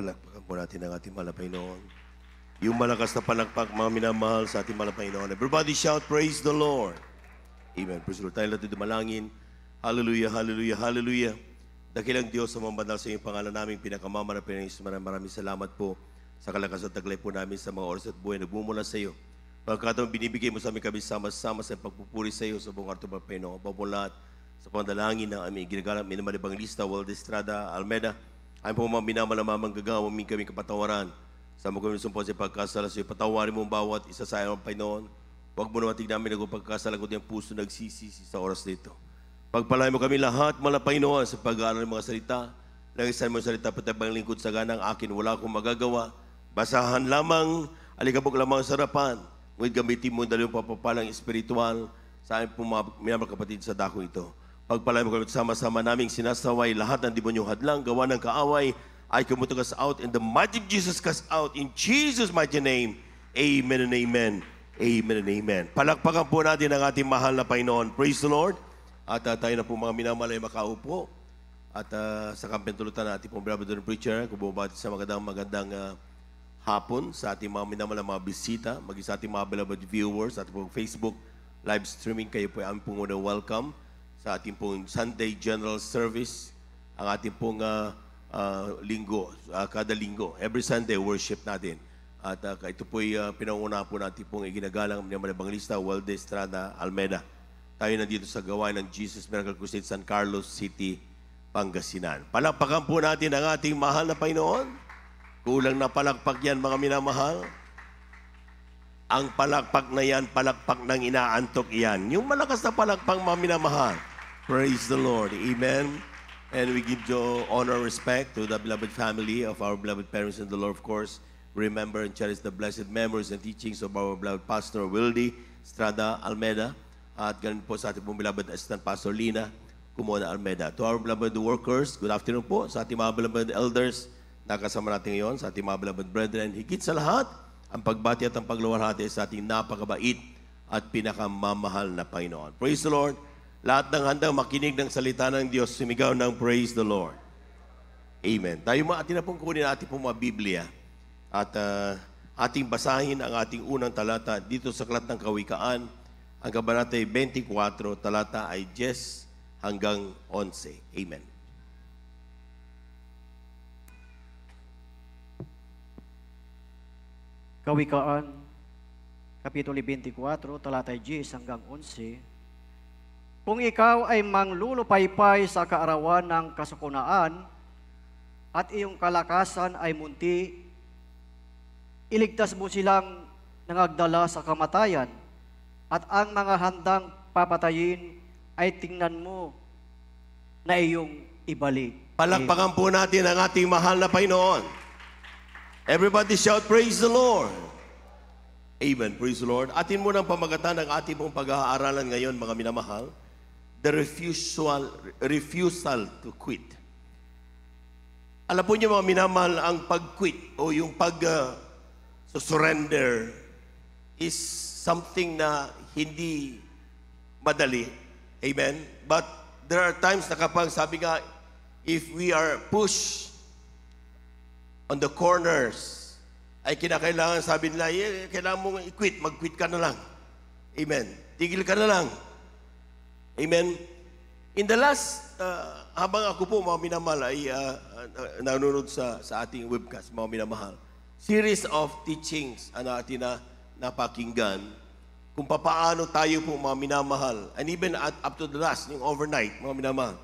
Palakpakan po natin ang ating mahal na Panginoon. Yung malakas na palakpak, mga minamahal sa ating mahal na Panginoon. Everybody shout, praise the Lord. Amen. Praise the Lord. Tayo natin dumalangin. Hallelujah, hallelujah, hallelujah. Dakilang Diyos sa mga bandal sa iyong pangalan namin, pinakamama na Panginoon. Maraming salamat po sa kalakas at taglay po namin sa mga oras at buhay na bumula sa iyo. Pagkataon binibigay mo sa amin kami sama-sama sa pagpupuri sa iyo sa buong arto ng Panginoon. Pamulat sa pandalangin ng aming ginagalang minamalibang lista, Waldo Estrada, Almeda. Ay po mga minamalamamang gagawa, humingi kami kapatawaran. Sa mga kami sumpon sa pagkasala sa iyo, patawarin mo bawat isa sa iyo, Panginoon. Huwag mo naman tignan namin nagpagkasala, kundi ang puso nagsisisi sa oras dito. Pagpalain mo kami lahat, mga Panginoon, sa pag-aaral ng mga salita. Langisan mo ang salita, patabang lingkod sa ganang akin, wala akong magagawa. Basahan lamang, alikabok lamang sa harapan. Ngunit gamitin mo ang dalawang papapalang espiritual sa aming mga kapatid sa dako ito. Pagpalain mo kami sama-sama naming sinasaway lahat ng demonyong hadlang, gawa ng kaaway, ay kumuto cast out, and the mighty Jesus cast out, in Jesus' mighty name. Amen and amen. Amen and amen. Palakpakan po natin ang ating mahal na Panginoon. Praise the Lord. At tayo na po mga minamalay makaupo. At sa kampentulutan natin pong beloved preacher, kumabati sa magandang hapon sa ating mga minamalay mga bisita, maging sa ating mga beloved viewers, at pong Facebook live streaming, kayo po ay aming pong welcome sa ating pong Sunday General Service, ang ating pong linggo, kada linggo, every Sunday worship natin. At ito po ay pinanguna po natin pong iginagalang ng Evangelista Waldo Estrada, Almeda. Tayo na dito sa gawain ng Jesus Miracle Crusade, San Carlos City, Pangasinan. Palakpakan po natin ang ating mahal na Panginoon. Kulang na palakpak yan, mga minamahal. Ang palakpak na yan, palakpak ng inaantok yan. Yung malakas na palakpak, mga minamahal. Praise the Lord. Amen. And we give you honor and respect to the beloved family of our beloved parents in the Lord, of course. Remember and cherish the blessed memories and teachings of our beloved Pastor Wildy Estrada Almeda. At ganun po sa ating pong beloved Assistant Pastor Lina Kumona Almeda. To our beloved workers, good afternoon po sa ating mga beloved elders na kasama natin ngayon, sa ating mga beloved brethren. Higit sa lahat, ang pagbati at ang pagluwalhati sa ating napakabait at pinakamamahal na Panginoon. Praise the Lord. Lahat ng handang makinig ng salita ng Diyos, sumigaw ng praise the Lord. Amen. Tayo atin na pong kunin ating pong mga Biblia at ating basahin ang ating unang talata dito sa Aklat ng Kawikaan. Ang kabanata ay 24, talata ay 10 hanggang 11. Amen. Kawikaan, Kapitulo 24, talata 10 hanggang 11. Kung ikaw ay manglulupaypay sa kaarawan ng kasakunaan at iyong kalakasan ay munti, iligtas mo silang nangagdala sa kamatayan, at ang mga handang papatayin ay tingnan mo na iyong ibalik. Palakpakan po natin ang ating mahal na Panginoon. Everybody shout, praise the Lord. Amen, praise the Lord. Atin mo ng pamagatan ng ating pong pag-aaralan ngayon, mga minamahal. The refusal to quit. Alam po niyo mga minamahal, ang pag-quit o yung pag-surrender is something na hindi madali. Amen? But there are times na kapag sabi nga, if we are pushed on the corners, ay kinakailangan, sabi nila, kailangan mong i-quit, mag-quit ka na lang. Amen? Tigil ka na lang. Amen? In the last, habang ako po, mga minamahal, ay nanonood sa ating webcast, mga minamahal, series of teachings na ating napakinggan, kung paano tayo po, mga minamahal, and even up to the last, yung overnight, mga minamahal,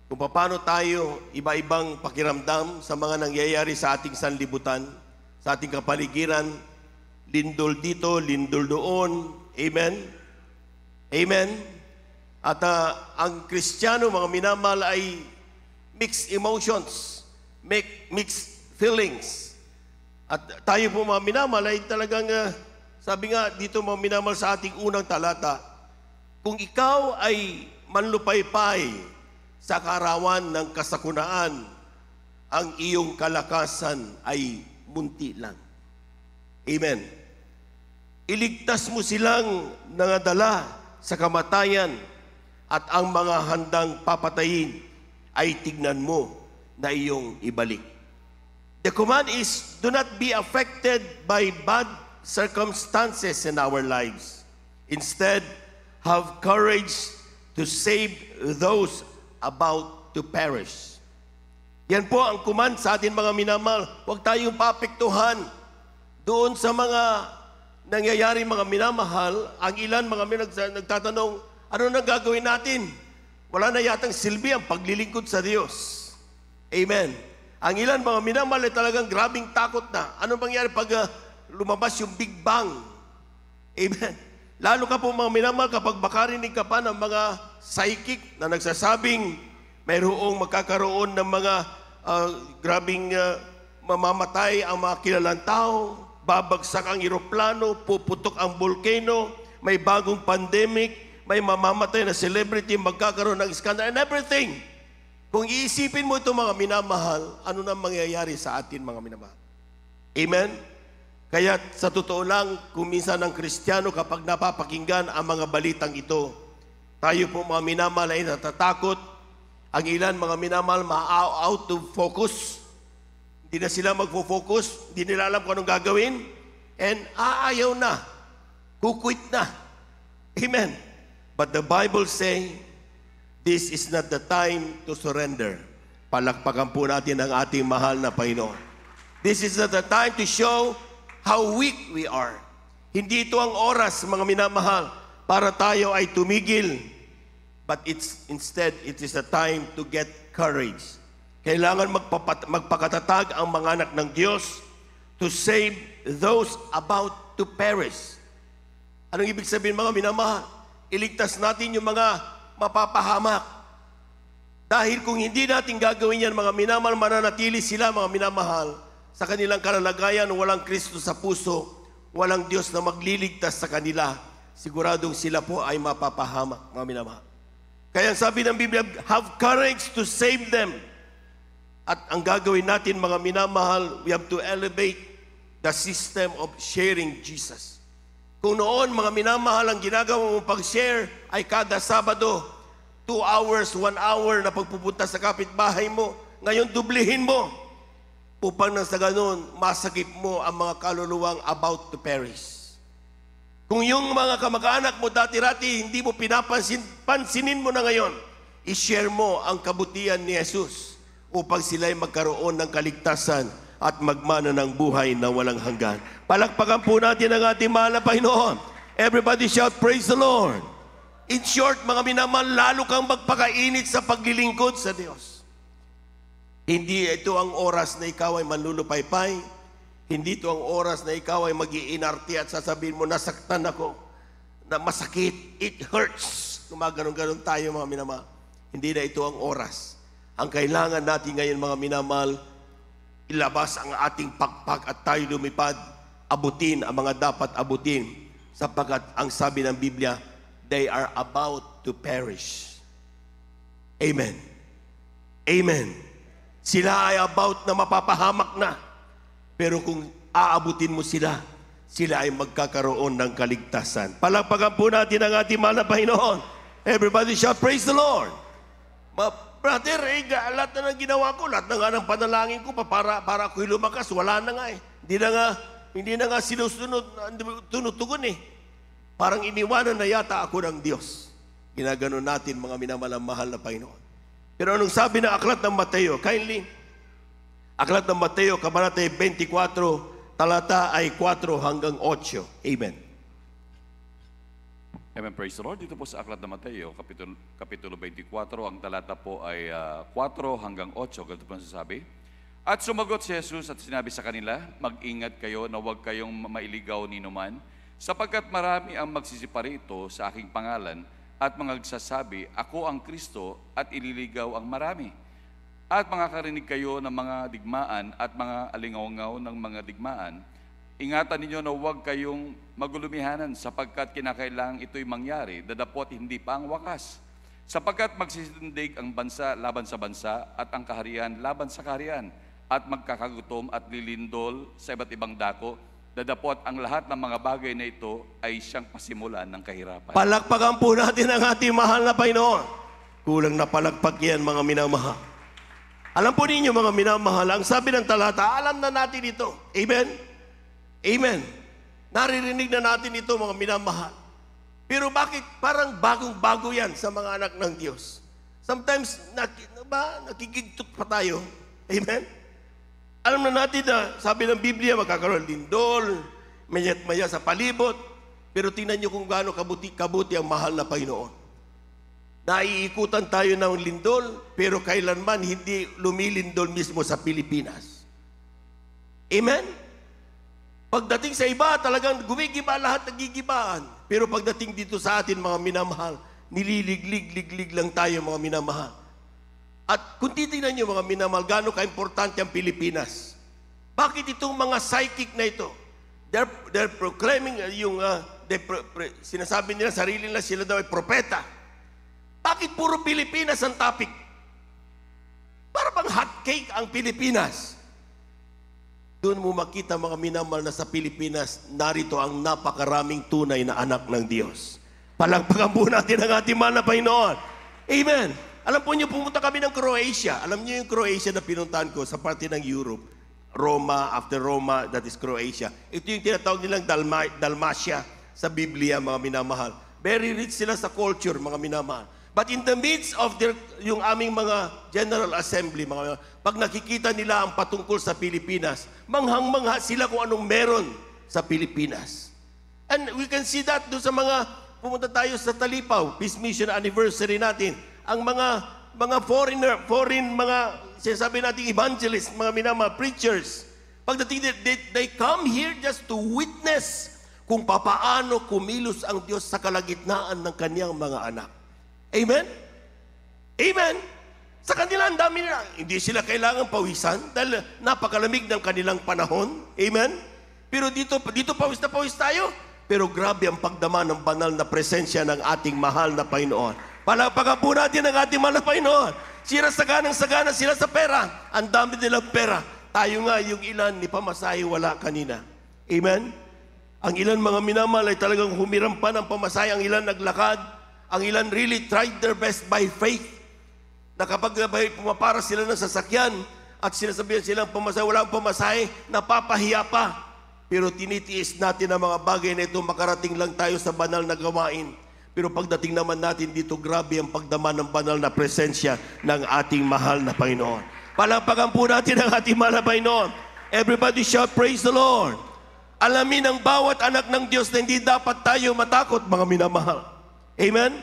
kung paano tayo iba-ibang pakiramdam sa mga nangyayari sa ating sanlibutan, sa ating kapaligiran, lindol dito, lindol doon. Amen? Amen? At ang Kristiyano, mga minamahal, ay mixed emotions, mixed feelings. At tayo po, mga minamahal, ay talagang, sabi nga dito, mga minamahal, sa ating unang talata, kung ikaw ay manlupaypay sa kaarawan ng kasakunaan, ang iyong kalakasan ay munti lang. Amen. Iligtas mo silang nangadala sa kamatayan, at ang mga handang papatayin ay tignan mo na iyong ibalik. The command is, do not be affected by bad circumstances in our lives. Instead, have courage to save those about to perish. Yan po ang command sa atin mga minamahal. Huwag tayong papektuhan doon sa mga nangyayari mga minamahal. Ang ilan mga nagtatanong, ano na gagawin natin? Wala na yatang silbi ang paglilingkod sa Diyos. Amen. Ang ilan mga minamahal ay talagang grabing takot na. Ano mangyari pag lumabas yung Big Bang? Amen. Lalo ka po mga minamahal kapag makarinig ka pa ng mga psychic na nagsasabing mayroong magkakaroon ng mga grabing mamamatay ang mga kilalang tao, babagsak ang eroplano, puputok ang volcano, may bagong pandemic, may mamamatay na celebrity, magkakaroon ng scandal and everything. Kung iisipin mo ito mga minamahal, ano na mangyayari sa atin mga minamahal? Amen? Kaya sa totoo lang, kung minsan ng Kristiyano kapag napapakinggan ang mga balitang ito, tayo po mga minamahal ay natatakot. Ang ilan mga minamahal ma-out of focus. Hindi na sila magfo-focus, hindi nila alam kung anong gagawin, and aayaw na, kukwit na. Amen. But the Bible say, this is not the time to surrender. Palakpakan po natin ang ating mahal na Panginoon. This is not the time to show how weak we are. Hindi ito ang oras, mga minamahal, para tayo ay tumigil. But instead, it is the time to get courage. Kailangan magpakatatag ang mga anak ng Diyos to save those about to perish. Anong ibig sabihin mga minamahal? Iligtas natin yung mga mapapahamak. Dahil kung hindi natin gagawin yan, mga minamahal, mananatili sila, mga minamahal, sa kanilang kalalagayan, walang Kristo sa puso, walang Diyos na magliligtas sa kanila, siguradong sila po ay mapapahamak, mga minamahal. Kaya sabi ng Biblia, have courage to save them. At ang gagawin natin, mga minamahal, we have to elevate the system of sharing Jesus. Kung noon, mga minamahal, ang ginagawa mong pag-share ay kada Sabado, 2 hours, 1 hour na pagpupunta sa kapitbahay mo. Ngayon, dublihin mo. Upang nang sa ganun, masakip mo ang mga kaluluwang about to perish. Kung yung mga kamag-anak mo dati-rati, hindi mo pansinin mo na ngayon, i-share mo ang kabutihan ni Jesus upang sila'y magkaroon ng kaligtasan at magmana ng buhay na walang hanggan. Palakpakan po natin ang ating mahal na Panginoon. Everybody shout, praise the Lord. In short, mga minamahal, lalo kang magpakainit sa paglilingkod sa Diyos. Hindi ito ang oras na ikaw ay manlulupaypay. Hindi ito ang oras na ikaw ay mag-iinarte at sasabihin mo, nasaktan ako, na masakit, it hurts. Gumaganon-ganon tayo mga minamahal. Hindi na ito ang oras. Ang kailangan natin ngayon mga minamahal, ilabas ang ating pakpak at tayo lumipad, abutin ang mga dapat abutin, sapagkat ang sabi ng Biblia, they are about to perish. Amen. Amen. Sila ay about na mapapahamak na. Pero kung aabutin mo sila, sila ay magkakaroon ng kaligtasan. Palakpakan po natin ang ating mahal na Panginoon. Everybody shout, praise the Lord. Brother, lahat na ng ginawa ko, lahat na nga ng panalangin ko para ako'y lumakas, wala na nga eh. Hindi na nga sinusunod, tunutugon eh. Parang iniwanan na yata ako ng Diyos. Ginaganon natin mga minamahal na Panginoon. Pero anong sabi ng aklat ng Mateo? Kindly, aklat ng Mateo, kabanata 24, talata ay 4 hanggang 8. Amen. Amen, praise the Lord. Dito po sa aklat ng Mateo, kapitulo 24, ang talata po ay 4 hanggang 8. Ganito po nasasabi. At sumagot si Jesus at sinabi sa kanila, mag-ingat kayo na huwag kayong mailigaw ni numan, sapagkat marami ang magsisiparito sa aking pangalan at mga nagsasabi, ako ang Kristo, at ililigaw ang marami. At makakarinig kayo ng mga digmaan at mga alingaw-ngaw ng mga digmaan. Ingatan ninyo na huwag kayong magulumihanan sapagkat kinakailangan ito'y mangyari, dadapot hindi pa ang wakas. Sapagkat magsisindig ang bansa laban sa bansa at ang kaharian laban sa kaharian at magkakagutom at lilindol sa iba't ibang dako, dadapot ang lahat ng mga bagay na ito ay siyang pasimulan ng kahirapan. Palakpakan po natin ang ating mahal na Panginoon. Kulang na palakpak yan mga minamahal. Alam po ninyo mga minamahal, ang sabi ng talata, alam na natin ito. Amen? Amen. Naririnig na natin ito mga minamahal. Pero bakit parang bagong-bago yan sa mga anak ng Diyos? Sometimes, nakikigtot pa tayo. Amen? Alam na natin na, sabi ng Biblia, magkakaroon lindol, maya't maya sa palibot, pero tingnan nyo kung gaano kabuti ang mahal na Panginoon. Naiikutan tayo ng lindol, pero kailanman hindi lumilindol mismo sa Pilipinas. Amen? Pagdating sa iba, talagang gumigiba lahat, nagigibaan. Pero pagdating dito sa atin, mga minamahal, nililiglig lang tayo, mga minamahal. At kung titignan nyo, mga minamahal, gaano ka-importante ang Pilipinas. Bakit itong mga psychic na ito? They're proclaiming, sinasabi nila, sarili nila, sila daw ay propeta. Bakit puro Pilipinas ang topic? Para bang hotcake ang Pilipinas? Doon mo makita mga minamahal na sa Pilipinas, narito ang napakaraming tunay na anak ng Diyos. Palagpagan po natin ang ating mahal na Panginoon. Amen. Alam po niyo, pumunta kami ng Croatia. Alam niyo yung Croatia na pinuntahan ko sa parte ng Europe. Roma, after Roma, that is Croatia. Ito yung tinatawag nilang Dalmatia sa Biblia, mga minamahal. Very rich sila sa culture, mga minamahal. But in the midst of yung aming mga General Assembly, pag nakikita nila ang patungkol sa Pilipinas, manghang-mangha sila kung anong meron sa Pilipinas. And we can see that doon sa mga, pumunta tayo sa Talipaw, Peace Mission Anniversary natin, ang mga foreign mga, sinasabi natin evangelists, mga minama, preachers, pagdating, they come here just to witness kung papaano kumilos ang Diyos sa kalagitnaan ng kanyang mga anak. Amen? Amen? Sa kanila, ang dami nila. Hindi sila kailangan pawisan dahil napakalamig ng kanilang panahon. Amen? Pero dito pawis na pawis tayo. Pero grabe ang pagdama ng banal na presensya ng ating mahal na Panginoon. Palagpagan po natin ang ating mahal na Panginoon. Sagana sila sa pera. Ang dami nilang pera. Tayo nga, yung ilan ni pamasahe wala kanina. Amen? Ang ilan mga minamahal ay talagang humiram pa ng pamasahe. Ang ilan naglakad. Ang ilan really tried their best by faith. Na kapag pumapara sila ng sasakyan at sinasabihan silang pamasahe, walang pamasahe, napapahiya pa. Pero tinitiis natin ang mga bagay na ito, makarating lang tayo sa banal na gawain. Pero pagdating naman natin dito, grabe ang pagdama ng banal na presensya ng ating mahal na Panginoon. Palagpagan po natin ang ating mahal na Panginoon. Everybody shout, praise the Lord. Alamin ng bawat anak ng Diyos na hindi dapat tayo matakot, mga minamahal. Amen?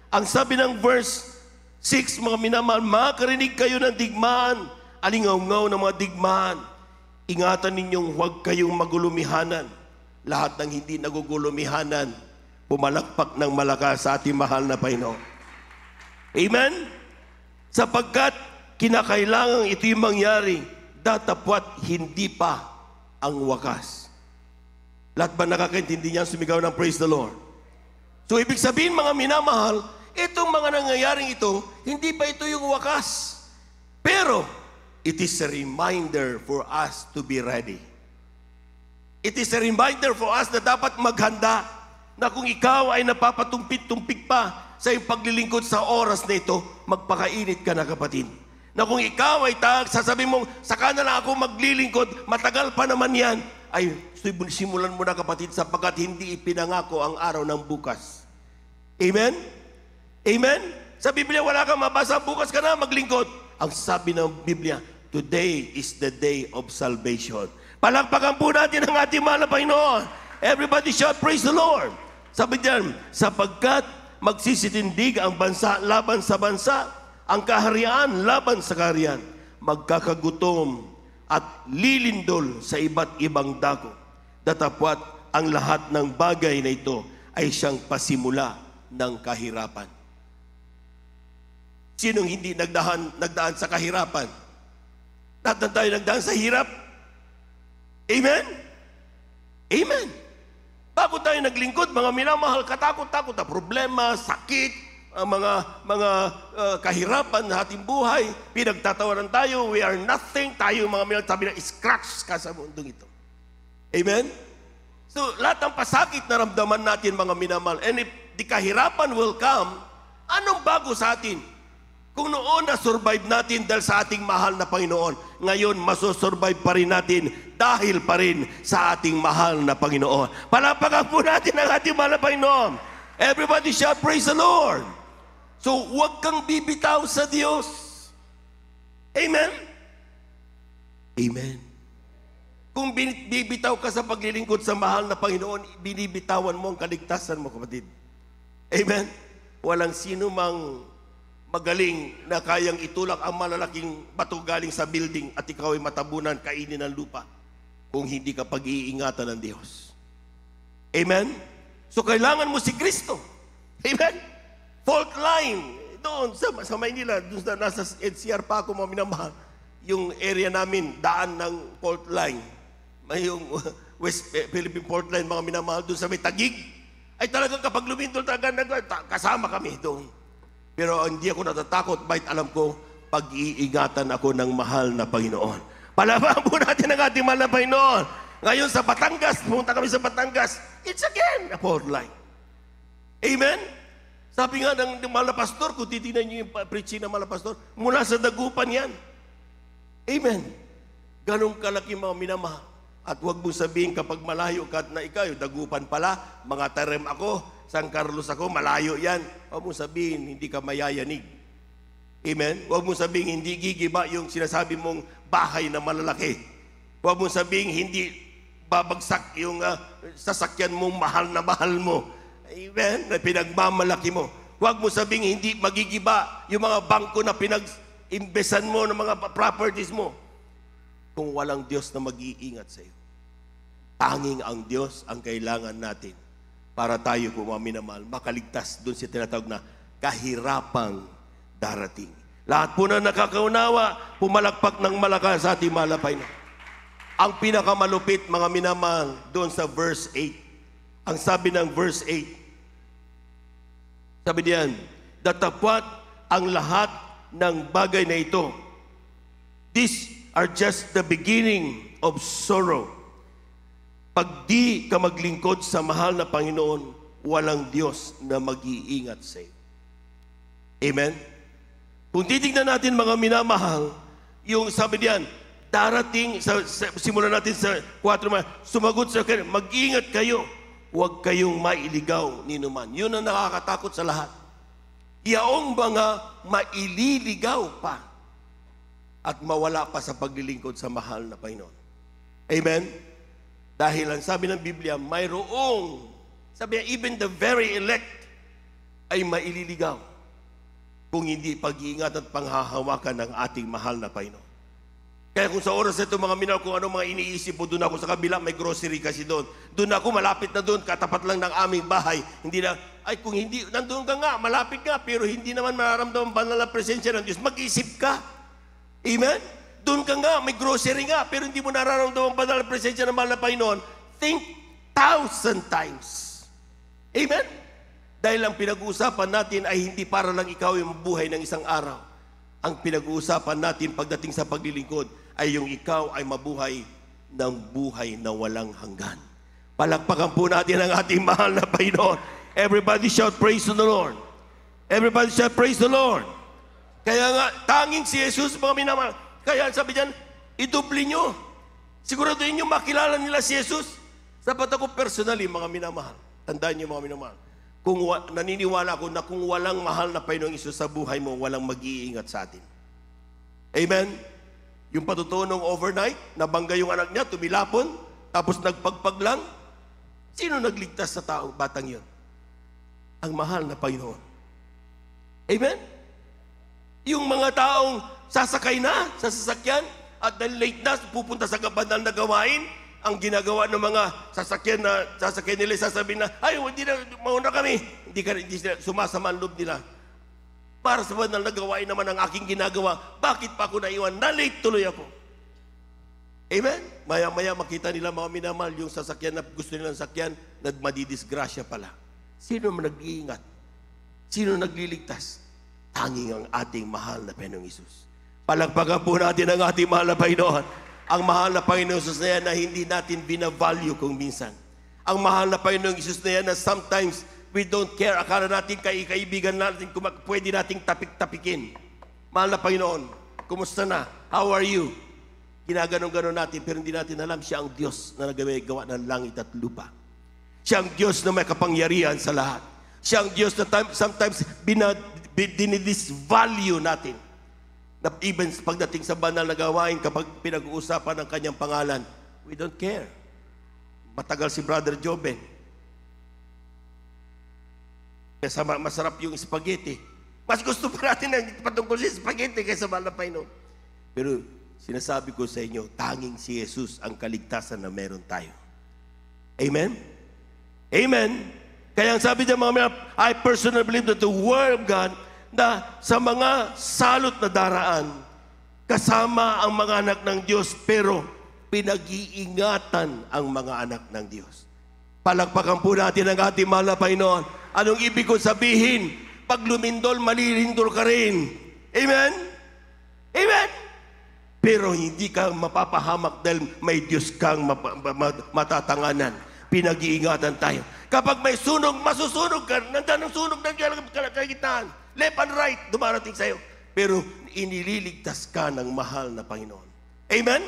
Ang sabi ng verse 6, mga minamahal, makarinig kayo ng digmaan, alingaw-ngaw ng mga digmaan. Ingatan ninyong huwag kayong magulumihanan. Lahat ng hindi nagugulumihanan, pumalakpak ng malakas sa ating mahal na Panginoon. Amen? Sapagkat kinakailangan ito yung mangyari, datapwat hindi pa ang wakas. Lahat ba nakakaintindi niya? Sumigaw ng praise the Lord. So, ibig sabihin, mga minamahal, itong mga nangyayaring ito, hindi pa ito yung wakas. Pero, it is a reminder for us to be ready. It is a reminder for us na dapat maghanda na kung ikaw ay napapatumpik-tumpik pa sa iyong paglilingkod sa oras na ito, magpakainit ka na, kapatid. Na kung ikaw ay sasabihin mong, saka na lang ako maglilingkod, matagal pa naman yan, ay simulan mo na, kapatid, sapagkat hindi ipinangako ang araw ng bukas. Amen? Amen? Sa Biblia, wala kang mabasa, bukas ka na maglingkod. Ang sabi ng Biblia, today is the day of salvation. Palakpakan po natin ang ating mahal na Panginoon. Everybody shout, praise the Lord. Sabi diyan, sapagkat magsisitindig ang bansa laban sa bansa, ang kaharian laban sa kaharian, magkakagutom at lilindol sa iba't ibang dako. Datapwat ang lahat ng bagay na ito ay siyang pasimula ng kahirapan. Sinong hindi nagdaan sa kahirapan? Lahat na tayo nagdaan sa hirap. Amen? Amen. Bago tayo naglingkod, mga minamahal, katakot-takot na problema, sakit, mga kahirapan sa ating buhay, pinagtatawanan tayo, we are nothing, tayo mga minamahal, sabi na, scratch ka sa mundong ito. Amen? So, lahat ng pasakit na ramdaman natin, mga minamahal, and if the kahirapan will come, anong bago sa atin? Kung noon na-survive natin dahil sa ating mahal na Panginoon, ngayon masosurvive pa rin natin dahil pa rin sa ating mahal na Panginoon. Palapakan po natin ang ating mahal na Panginoon. Everybody shout, praise the Lord. So, huwag kang bibitaw sa Diyos. Amen? Amen. Kung bibitaw ka sa paglilingkod sa mahal na Panginoon, binibitawan mo ang kaligtasan mo, kapatid. Amen? Walang sino mang magaling na kayang itulak ang malalaking bato galing sa building at ikaw ay matabunan, kainin ng lupa kung hindi ka pag-iingatan ng Diyos. Amen? So kailangan mo si Kristo. Amen? Fault line. Doon sa Maynila, doon na nasa NCR pa ako mga minamahal, yung area namin, daan ng fault line. May yung West Philippine fault line, mga minamahal, doon sa may Tagig. Ay talagang kapag lumindol talaga, kasama kami doon. Pero hindi ako natatakot, bahit alam ko, pag-iingatan ako ng mahal na Panginoon. Palabahan po natin ang ating mahal na Panginoon. Ngayon sa Batangas, pumunta kami sa Batangas, it's again a fault line. Amen? Sabi nga ng mahal na pastor, kung titignan niyo yung preaching ng mahal na pastor, mula sa dagupan yan. Amen? Ganong kalaki mga minamahal. At huwag mo sabihin kapag malayo ka na ikaw, dagupan pala, mga terem ako, San Carlos ako, malayo yan. Huwag mo sabihin, hindi ka mayayanig. Amen? Huwag mo sabihin, hindi gigiba yung sinasabi mong bahay na malalaki. Huwag mo sabihin, hindi babagsak yung sasakyan mong mahal na mahal mo. Amen? Na pinagmamalaki mo. Huwag mo sabihin, hindi magigiba yung mga bangko na pinag-imbesan mo ng mga properties mo. Kung walang Diyos na mag-iingat sa iyo. Tanging ang Diyos ang kailangan natin para tayo po mga minamahal, makaligtas doon siya tinatawag na kahirapang darating. Lahat po na nakakaunawa, pumalakpak ng malakas sa ating mahal na Panginoon. Ang pinakamalupit mga minamahal doon sa verse 8. Ang sabi ng verse 8, sabi diyan, datapwat ang lahat ng bagay na ito. These are just the beginning of sorrow. Pag di ka maglingkod sa mahal na Panginoon, walang Diyos na mag-iingat sa iyo. Amen? Kung titignan natin mga minamahal, yung sabi diyan, darating, simulan natin sa 4, sumagot sa kanya, mag-iingat kayo, huwag kayong mailigaw ni numan. Yun ang nakakatakot sa lahat. Yaong mga maililigaw pa at mawala pa sa paglilingkod sa mahal na Panginoon. Amen? Dahil ang sabi ng Biblia, mayroong, sabi niya, even the very elect ay maililigaw kung hindi pag-iingat at panghahawakan ng ating mahal na Panginoon. Kaya kung sa oras ito mga minamahal, kung ano mga iniisip mo, doon ako sa kabila, may grocery kasi doon. Doon ako, malapit na doon, katapat lang ng aming bahay. Hindi na, ay kung hindi, nandun ka nga, malapit ka, pero hindi naman mararamdaman banal na presensya ng Diyos, mag-isip ka. Amen? Doon ka nga, may grocery nga, pero hindi mo nararamdaman banal na presensya ng mahal na Panginoon. Think 1,000 times. Amen? Dahil ang pinag-uusapan natin ay hindi para lang ikaw yung buhay ng isang araw. Ang pinag-uusapan natin pagdating sa paglilingkod ay yung ikaw ay mabuhay ng buhay na walang hanggan. Palakpakan po natin ang ating mahal na Panginoon. Everybody shout praise to the Lord. Everybody shout praise the Lord. Kaya nga, tanging si Jesus, mga minamahal. Kaya sabi diyan, idubli nyo. Siguraduhin nyo makilala nila si Jesus. Sapat ako personally, mga minamahal. Tandaan nyo mga minamahal. Kung naniniwala ako na kung walang mahal na Panginoong Isus sa buhay mo, walang mag-iingat sa atin. Amen? Yung patutunong overnight, nabangga yung anak niya, tumilapon, tapos nagpagpag lang. Sino nagligtas sa tao, batang yun? Ang mahal na Panginoon. Amen? Yung mga taong sasakay na sa sasakyan at dahil late na, pupunta sa banal na gawain, ang ginagawa ng mga sasakyan nila, sasabihin na, ay, hindi na, mauna kami. Hindi sila sumasama ang loob nila. Para sa banal na gawain naman ang aking ginagawa, bakit pa ako naiwan? Na-late tuloy ako. Amen? Maya-maya makita nila mga minamahal, yung sasakyan na gusto nilang sakyan, madidisgrasya pala. Sino nag-iingat? Sino nagliligtas? Tanging ang ating mahal na Panginoong Isus. Palagpagan po natin ang ating mahal na Panginoon. Ang mahal na Panginoong Isus na yan na hindi natin binavalue kung minsan. Ang mahal na Panginoong Isus na yan na sometimes we don't care. Akala natin kaibigan natin kung pwede nating tapik-tapikin. Mahal na Panginoon, kumusta na? How are you? Ginaganon-ganon natin, pero hindi natin alam siya ang Diyos na nagawa ng langit at lupa. Siya ang Diyos na may kapangyarihan sa lahat. Siya ang Diyos na sometimes dinidisvalue natin. Na even pagdating sa banal na gawain, kapag pinag-uusapan ng kanyang pangalan, we don't care. Matagal si Brother Joben. Kaya masarap yung spaghetti. Mas gusto pa natin ang patungkol sa spaghetti kaysa mahal na Panginoon. Pero sinasabi ko sa inyo, tanging si Jesus ang kaligtasan na meron tayo. Amen? Amen? Kaya ang sabi niya mga I personally believe that the Word of God na sa mga salot na daraan, kasama ang mga anak ng Diyos, pero pinag-iingatan ang mga anak ng Diyos. Palakpakan po natin ang ating mahal na Panginoon. Anong ibig ko sabihin? Pag lumindol, malilindol ka rin. Amen? Amen? Pero hindi ka mapapahamak dahil may Diyos kang matatanganan. Pinag-iingatan tayo. Kapag may sunog, masusunog ka. Nandiyan ang sunog ng kagitaan. Left and right, dumarating sa'yo. Pero inililigtas ka ng mahal na Panginoon. Amen?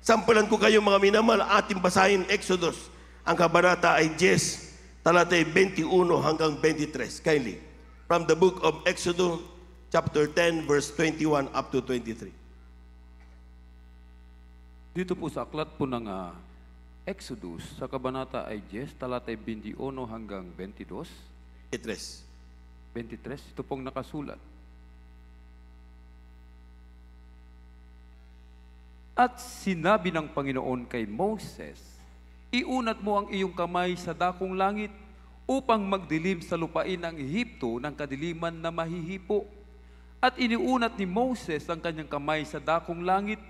Sampulan ko kayo mga minamahal, ating basahin Exodus. Ang kabanata ay 10, talatay 21 hanggang 23. Kindly. From the book of Exodus, chapter 10, verse 21 up to 23. Dito po sa aklat po ng Exodus, sa kabanata ay 10, talatay 21 hanggang 22. 23, ito pong nakasulat. At sinabi ng Panginoon kay Moses, iunat mo ang iyong kamay sa dakong langit upang magdilim sa lupain ng Ehipto ng kadiliman na mahihipo. At iniunat ni Moses ang kanyang kamay sa dakong langit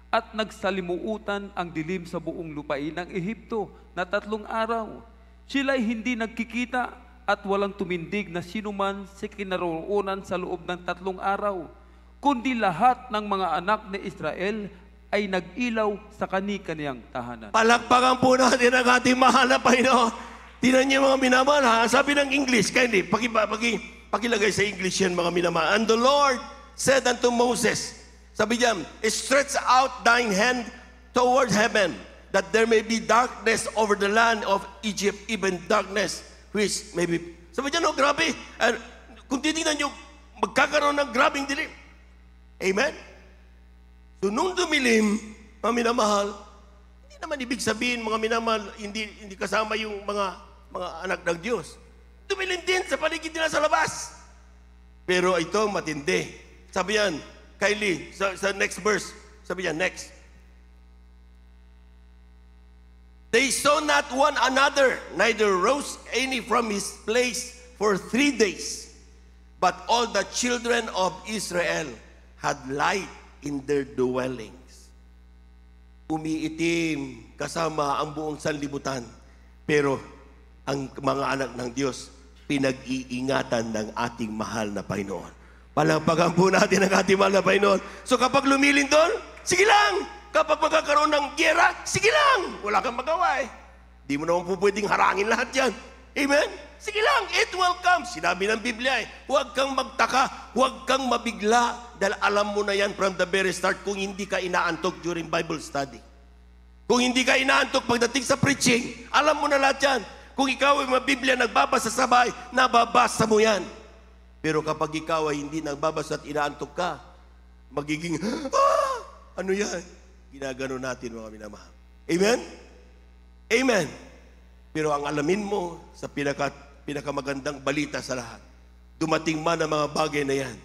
at nagsalimuutan ang dilim sa buong lupain ng Ehipto na 3 araw. Sila'y hindi nagkikita at walang tumindig na sinuman sa kinaroroonan sa loob ng 3 araw, kundi lahat ng mga anak ni Israel ay nag-ilaw sa kani-kaniyang tahanan. Palakpakan po natin ang ating mahal na Panginoon. Tingnan niyo mga minamahal, ha? Sabi ng English, kindly, pakilagay sa English yan mga minamahal. And the Lord said unto Moses, sabi niya, stretch out thine hand toward heaven, that there may be darkness over the land of Egypt, even darkness, which may be... Sabi niya, no, grabe. Kung titignan niyo, magkakaroon ng grabing dilim. Amen? So, nung dumilim, mga minamahal, hindi naman ibig sabihin, mga minamahal, hindi kasama yung mga anak ng Diyos. Dumilim din sa paligid nila sa labas. Pero ito, matindi. Sabi yan, Kylie, sa next verse, sabi yan, next. They saw not one another, neither rose any from his place for 3 days. But all the children of Israel had light in their dwellings. Umiitim kasama ang buong sanlibutan. Pero ang mga anak ng Diyos, pinag-iingatan ng ating mahal na Panginoon. Palakpakan po natin ang ating mahal na Panginoon. So kapag lumilindol, sige lang. Kapag magkakaroon ng gyera, sige lang. Wala kang magawa eh. Di mo naman po pwedeng harangin lahat yan. Amen? Sige lang, it will come. Sinabi ng Biblia eh, huwag kang magtaka, huwag kang mabigla, dahil alam mo na yan from the very start kung hindi ka inaantok during Bible study. Kung hindi ka inaantok pagdating sa preaching, alam mo na lahat yan. Kung ikaw ay mabiblia, nagbabasa sabay, nababasa mo yan. Pero kapag ikaw ay hindi nagbabasa at inaantok ka, magiging, ano yan? Ginagano natin mga minamahal. Amen? Amen. Pero ang alamin mo sa pinakamagandang balita sa lahat, dumating man ang mga bagay na yan,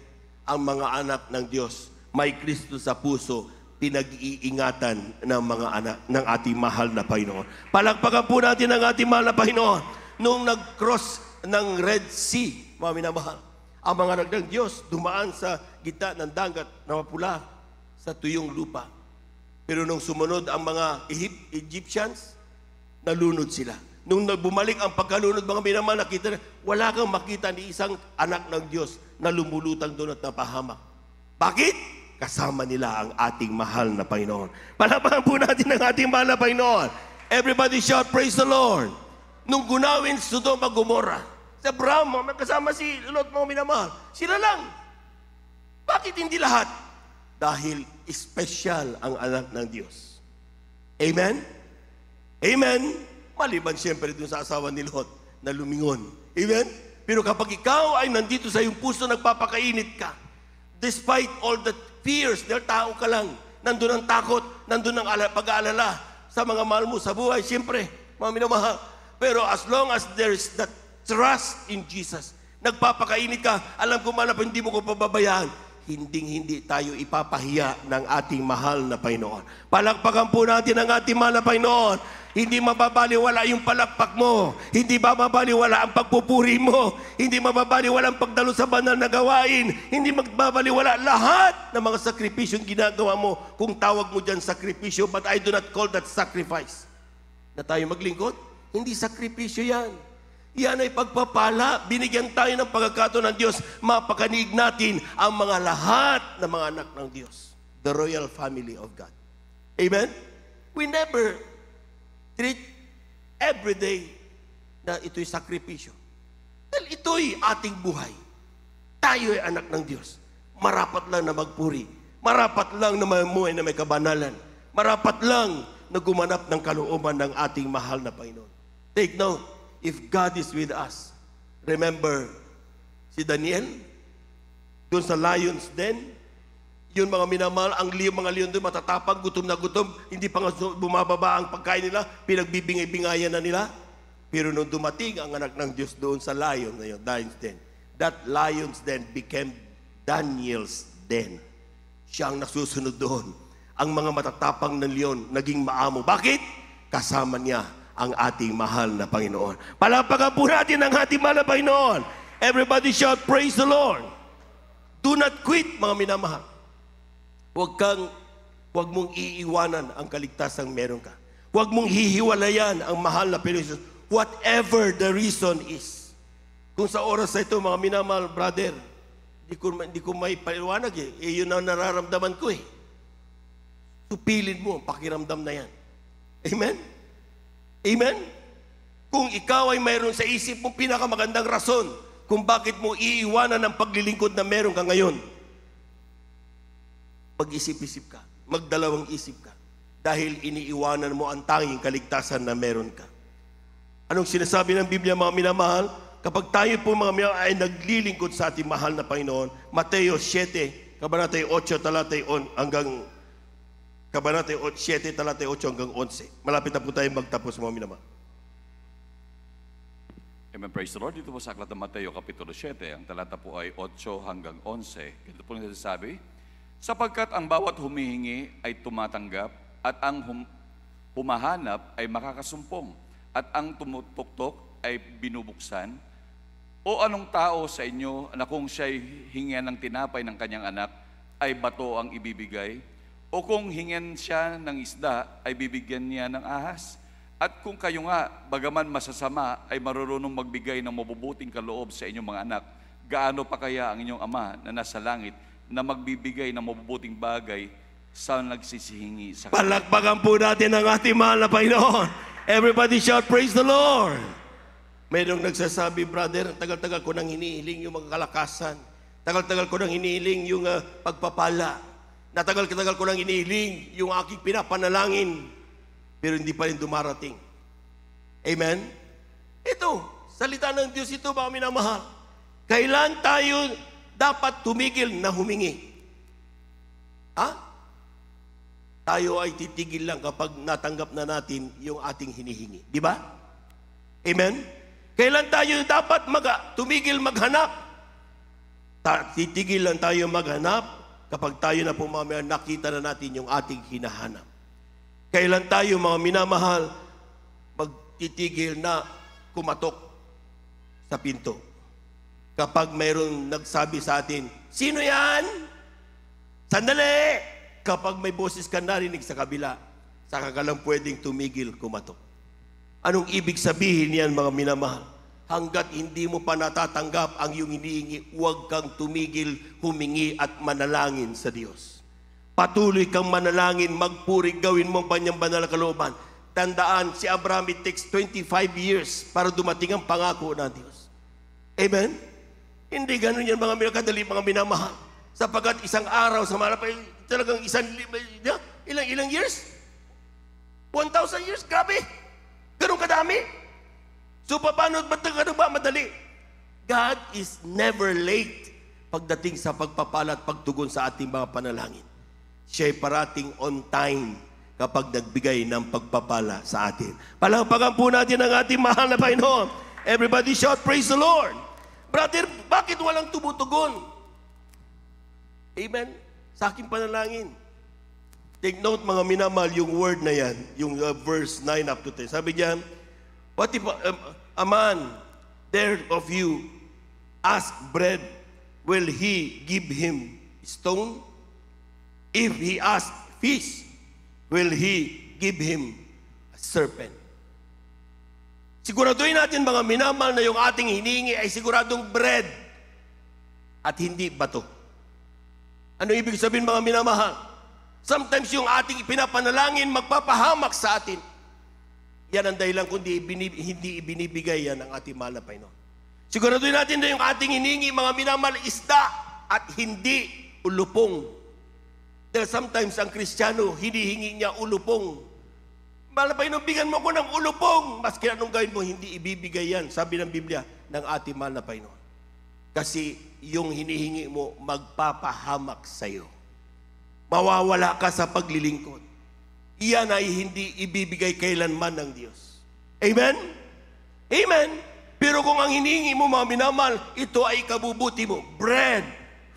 ang mga anak ng Diyos, may Kristo sa puso, pinag-iingatan ng mga anak ng ating mahal na Panginoon. Palakpakan po natin ang ating mahal na Panginoon. Nung nag-cross ng Red Sea, mga minamahal, ang mga anak ng Diyos dumaan sa gitna ng dagat na mapula sa tuyong lupa. Pero nung sumunod ang mga Egyptians, nalunod sila. Nung bumalik ang pagkalunod, mga minamahal, nakita na, wala kang makita ni isang anak ng Diyos na lumulutang doon at napahamak. Bakit? Kasama nila ang ating mahal na Panginoon. Palapakan po natin ang ating mahal na Panginoon. Everybody shout, praise the Lord. Nung gunawin Sodom at Gomorrah, sa Abraham, kasama si Lot, mga minamahal, sila lang. Bakit Bakit hindi lahat? Dahil special ang anak ng Diyos. Amen? Amen? Maliban siyempre dun sa asawa ni Lot na lumingon. Amen? Pero kapag ikaw ay nandito sa iyong puso, nagpapakainit ka, despite all the fears, dahil tao ka lang, nandun ang takot, nandun ang pag-aalala sa mga mahal mo sa buhay, siyempre, mga minamahal. Pero as long as there is that trust in Jesus, nagpapakainit ka, alam ko man na hindi mo ko pababayaan, hindi tayo ipapahiya ng ating mahal na Panginoon. Palakpakan po natin ang ating mahal na Panginoon. Hindi mababaliwala yung palakpak mo. Hindi mababaliwala ang pagpupuri mo. Hindi mababaliwala ang pagdalo sa banal na gawain. Hindi mababaliwala lahat ng mga sakripisyong ginagawa mo. Kung tawag mo dyan sakripisyo, but I do not call that sacrifice. Na tayo maglingkod? Hindi sakripisyo yan. Yan ay pagpapala. Binigyan tayo ng pagkakataon ng Diyos. Mapakanig natin ang mga lahat ng mga anak ng Diyos. The royal family of God. Amen? We never treat every day na ito'y sakripisyo. Dahil ito'y ating buhay. Tayo ay anak ng Diyos. Marapat lang na magpuri. Marapat lang na mamuhay na may kabanalan. Marapat lang na gumanap ng kalooban ng ating mahal na Panginoon. Take note, if God is with us, remember si Daniel, doon sa lions den, yun mga minamahal, ang mga leon doon matatapang, gutom na gutom, hindi pa nga bumababa ang pagkain nila, pinagbibingay-bingayan na nila. Pero nung dumating ang anak ng Diyos doon sa lion na yun, lions den, that lions den became Daniel's den. Siya ang nasusunod doon. Ang mga matatapang na leon naging maamo. Bakit? Kasama niya ang ating mahal na Panginoon. Palapakan po natin ang ating mahal na Panginoon. Everybody shout, praise the Lord. Do not quit, mga minamahal. Huwag mong iiwanan ang kaligtasang meron ka. Huwag mong hihiwalayan ang mahal na Panginoon. Whatever the reason is. Kung sa oras na ito, mga minamahal, brother, hindi ko may paliwanag eh. Yun ang nararamdaman ko eh. Tupilin mo ang pakiramdam na yan. Amen? Amen? Kung ikaw ay mayroon sa isip mong pinakamagandang rason kung bakit mo iiwanan ang paglilingkod na meron ka ngayon, mag-isip-isip ka, magdalawang isip ka, dahil iniiwanan mo ang tanging kaligtasan na meron ka. Anong sinasabi ng Biblia, mga minamahal? Kapag tayo po mga minamahal ay naglilingkod sa ating mahal na Panginoon, Mateo 7, kabanatay 8, talatay 1 hanggang kabanatay 7, talatay 8 hanggang 11. Malapit na po tayo magtapos, mga minamahal. Amen, praise the Lord. Dito po sa Aklat ng Mateo, Kapitulo 7, ang talata po ay 8 hanggang 11. Ito po nagsasabi, sapagkat ang bawat humihingi ay tumatanggap, at ang humahanap ay makakasumpong, at ang tumutuktok ay binubuksan. O anong tao sa inyo na kung siya'y hingian ng tinapay ng kanyang anak, ay bato ang ibibigay? O kung hingian siya ng isda, ay bibigyan niya ng ahas? At kung kayo nga, bagaman masasama, ay marunong magbigay ng mabubuting kaloob sa inyong mga anak, gaano pa kaya ang inyong Ama na nasa langit na magbibigay ng mabubuting bagay sa nagsisihingi sa kanya? Palakpakan po natin ang ating mahal na Panginoon. Everybody shout, praise the Lord. Mayroong nagsasabi, brother, tagal-tagal ko nang hinihiling yung mga kalakasan. Tagal-tagal ko nang hinihiling yung pagpapala. Natagal-tagal ko nang hinihiling yung aking pinapanalangin. Pero hindi pa rin dumarating. Amen? Ito, salita ng Diyos ito, mga minamahal. Kailan tayo dapat tumigil na humingi? Ha? Tayo ay titigil lang kapag natanggap na natin yung ating hinihingi. Di ba? Amen? Kailan tayo dapat tumigil maghanap? Titigil lang tayo maghanap kapag tayo na po mga nakita na natin yung ating hinahanap. Kailan tayo, mga minamahal, magtitigil na kumatok sa pinto? Kapag mayroong nagsabi sa atin, sino yan? Sandali! Kapag may boses ka narinig sa kabila, saka ka lang pwedeng tumigil kumatok. Anong ibig sabihin yan, mga minamahal? Hanggat hindi mo pa natatanggap ang iyong hinihingi, huwag kang tumigil, humingi at manalangin sa Diyos. Patuloy kang manalangin, magpuri, gawin mo ang kanyang banal na kalooban. Tandaan, si Abraham, it takes 25 years para dumating ang pangako ng Diyos. Amen? Hindi ganun yan, mga kadali, mga minamahal. Sapagkat isang araw sa malapay, talagang ilang years? 1,000 years? Grabe! Ganun kadami? So, paano ba madali? God is never late pagdating sa pagpapala at pagtugon sa ating mga panalangin. Siya'y parating on time kapag nagbigay ng pagpapala sa atin. Palakpakan po natin ang ating mahal na Panginoon. Everybody shout, praise the Lord. Brother, bakit walang tumutugon? Amen? Sa aking panalangin. Take note mga minamahal yung word na yan, yung verse 9 up to 10. Sabi niya, what if a man there of you ask bread, will he give him stone? If he ask fish, will he give him a serpent? Siguraduhin natin mga minamahal na yung ating hinihingi ay siguradong bread at hindi bato. Ano ibig sabihin mga minamahal? Sometimes yung ating pinapanalangin magpapahamak sa atin. Yan ang dahilan kundi hindi ibinibigay yan ng ating mahal na Panginoon. Siguraduhin natin na yung ating hinihingi mga minamahal isda at hindi ulupong. Dahil sometimes ang Kristiyano hinihingi niya ulupong. Mahal na Panginoon, bigyan mo ko ng ulupong. Maski anong gawin mo, hindi ibibigay yan, sabi ng Biblia, ng ating mahal na Panginoon. Kasi yung hinihingi mo, magpapahamak sa iyo. Mawawala ka sa paglilingkod. Iyan ay hindi ibibigay kailanman ng Diyos. Amen? Amen? Pero kung ang hinihingi mo, mga minamahal, ito ay kabubuti mo. Bread,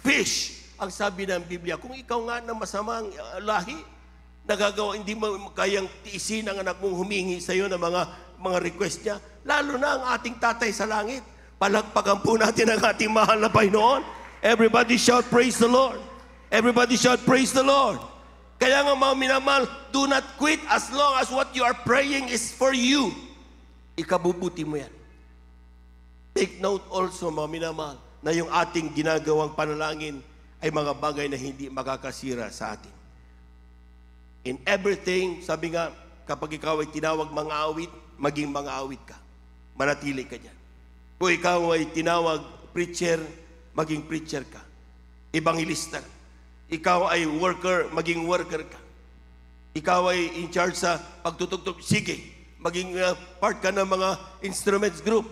fish. Ang sabi ng Biblia, kung ikaw nga na masamang lahi, nagagawa, hindi mo kayang tiisin ang anak mong humingi sa iyo ng mga request niya, lalo na ang ating tatay sa langit. Palagpagan po natin ang ating mahal na Panginoon. Everybody shout, praise the Lord. Everybody shout, praise the Lord. Kaya nga mga minamahal, do not quit as long as what you are praying is for you. Ikabubuti mo yan. Take note also mga minamahal, na yung ating ginagawang panalangin ay mga bagay na hindi makakasira sa atin. In everything, sabi nga, kapag ikaw ay tinawag mga awit, maging mga awit ka. Manatili ka dyan. Kung ikaw ay tinawag preacher, maging preacher ka. Evangelista. Ikaw ay worker, maging worker ka. Ikaw ay in charge sa pagtutugtog, sige. Maging part ka ng mga instruments group,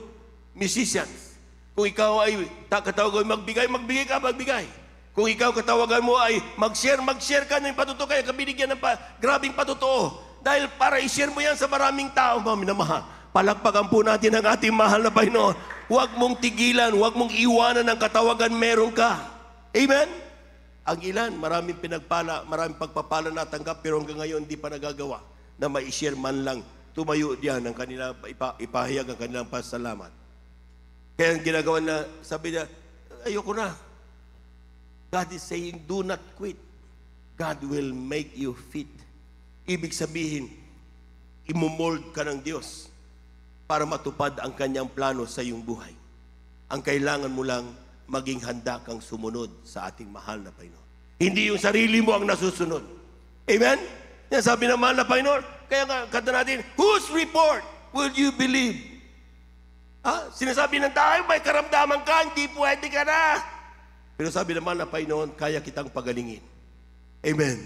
musicians. Kung ikaw ay katawagan magbigay ka, magbigay. Kung ikaw katawagan mo ay mag-share ka ng patuto, kaya kabinigyan ng grabing patuto. Dahil para i-share mo yan sa maraming tao, mga minamahal. Palakpakan po natin ang ating mahal na Panginoon. Huwag mong tigilan, huwag mong iwanan ng katawagan, meron ka. Amen? Ang ilan, maraming pinagpala, maraming pagpapala natanggap, pero hanggang ngayon hindi pa nagagawa na ma-share man lang. Tumayo diyan ang kanila, ipahayag ang kanilang pasalamat. Kaya ang ginagawa na, sabi niya, ayoko na. God is saying, do not quit. God will make you fit. Ibig sabihin, imumold ka ng Diyos para matupad ang kanyang plano sa iyong buhay. Ang kailangan mo lang, maging handa kang sumunod sa ating mahal na Panginoon. Hindi yung sarili mo ang nasusunod. Amen? Yan sabi ng mahal na Panginoon. Kaya nga, kata natin, whose report will you believe? Sinasabi ng tao, may karamdaman ka, hindi pwede ka na. Pero sabi naman na Panginoon, kaya kitang pagalingin. Amen.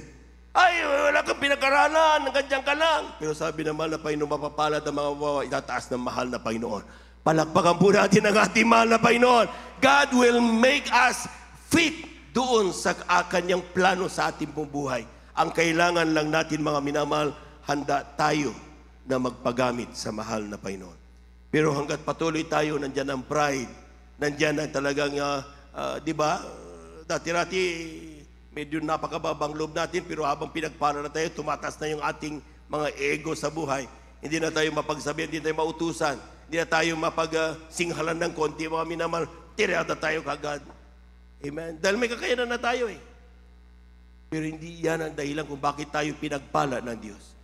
Ay, wala kang pinag-aralan, ganyan ka lang. Pero sabi naman na Panginoon, mapapalad ang mga itataas ng mahal na Panginoon. Palakpakan po natin ang ating mahal na Panginoon. God will make us fit doon sa kanyang plano sa ating buhay. Ang kailangan lang natin mga minamahal, handa tayo na magpagamit sa mahal na Panginoon. Pero hanggat patuloy tayo, nandyan ang pride, nandyan ang talagang di ba? Dati-rati, medyo napakababang loob natin, pero habang pinagpala na tayo, tumatas na yung ating mga ego sa buhay. Hindi na tayo mapagsabihan, hindi tayo mautusan, hindi na tayo mapagsinghalan ng konti, mga minamahal, tirada tayo kagad. Amen? Dahil may kakayanan na tayo eh. Pero hindi yan ang dahilan kung bakit tayo pinagpala ng Diyos.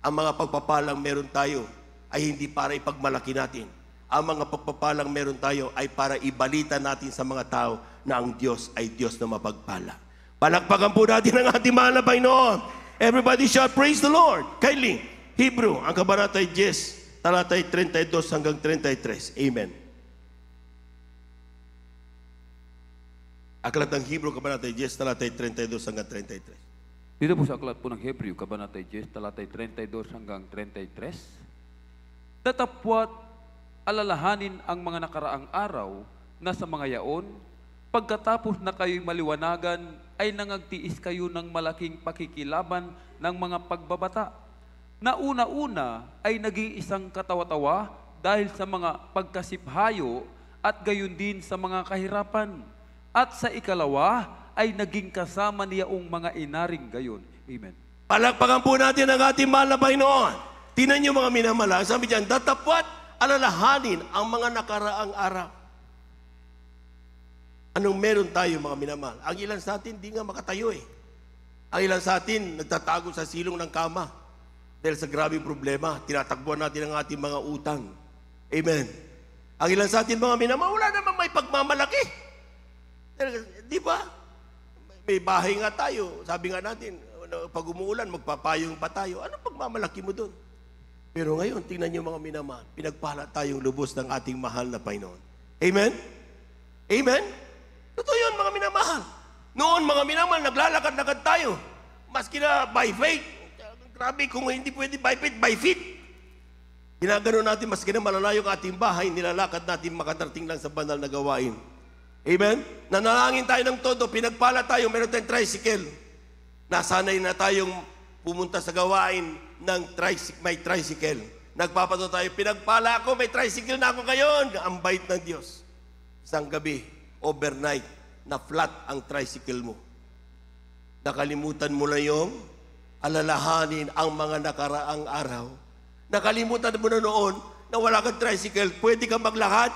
Ang mga pagpapalang meron tayo ay hindi para ipagmalaki natin. Ang mga pagpapalang meron tayo ay para ibalita natin sa mga tao na ang Diyos ay Diyos na mapagpala. Palakpakan po natin ang ating mahal na Panginoon. Everybody shout, praise the Lord. Kindly, Hebrew, ang kabanatay 10, talatay 32 hanggang 33. Amen. Aklat ng Hebrew, Kabanata 10, talatay 32 hanggang 33. Dito po sa aklat po ng Hebreo, Kabanata 10, talatay 32 hanggang 33. Datapwat alalahanin ang mga nakaraang araw na sa mga yaon, pagkatapos na kayo'y maliwanagan, ay nangagtiis kayo ng malaking pakikilaban ng mga pagbabata. Na una-una ay naging isang katawa-tawa dahil sa mga pagkasiphayo at gayon din sa mga kahirapan. At sa ikalawa ay naging kasama niyaong mga inaring gayon. Amen. Palakpakan po natin ang ating mahal na Panginoon. Tingnan niyo mga minamahal, sabi diyan, datapwat alalahanin ang mga nakaraang araw. Anong meron tayo mga minamahal? Ang ilan sa atin di nga makatayo eh. Ang ilan sa atin nagtatago sa silong ng kama dahil sa grabing problema. Tinatakbuhan natin ang ating mga utang. Amen. Ang ilan sa atin mga minamahal, wala naman may pagmamalaki. Di ba? May bahay nga tayo. Sabi nga natin, pag umuulan, magpapayong pa tayo. Anong pagmamalaki mo doon? Pero ngayon, tingnan niyo mga minamahal, pinagpala tayong lubos ng ating mahal na Panginoon. Amen? Amen? Totoo yun, mga minamahal. Noon, mga minamahal, naglalakad-lakad tayo. Maski na by faith. Grabe, kung hindi pwede by faith, by feet. Ginagano natin, maski na malalayo ang ating bahay, nilalakad natin makatarating lang sa banal na gawain. Amen? Nanalangin tayo ng todo, pinagpala tayo, meron tayong tricycle. Nasanay na tayong pumunta sa gawain ng may tricycle. Nagpapato tayo, pinagpala ako, may tricycle na ako ngayon. Ang bait ng Diyos. Isang gabi, overnight, na flat ang tricycle mo. Nakalimutan mo na yung alalahanin ang mga nakaraang araw. Nakalimutan mo na noon na wala kang tricycle, pwede kang maglakad.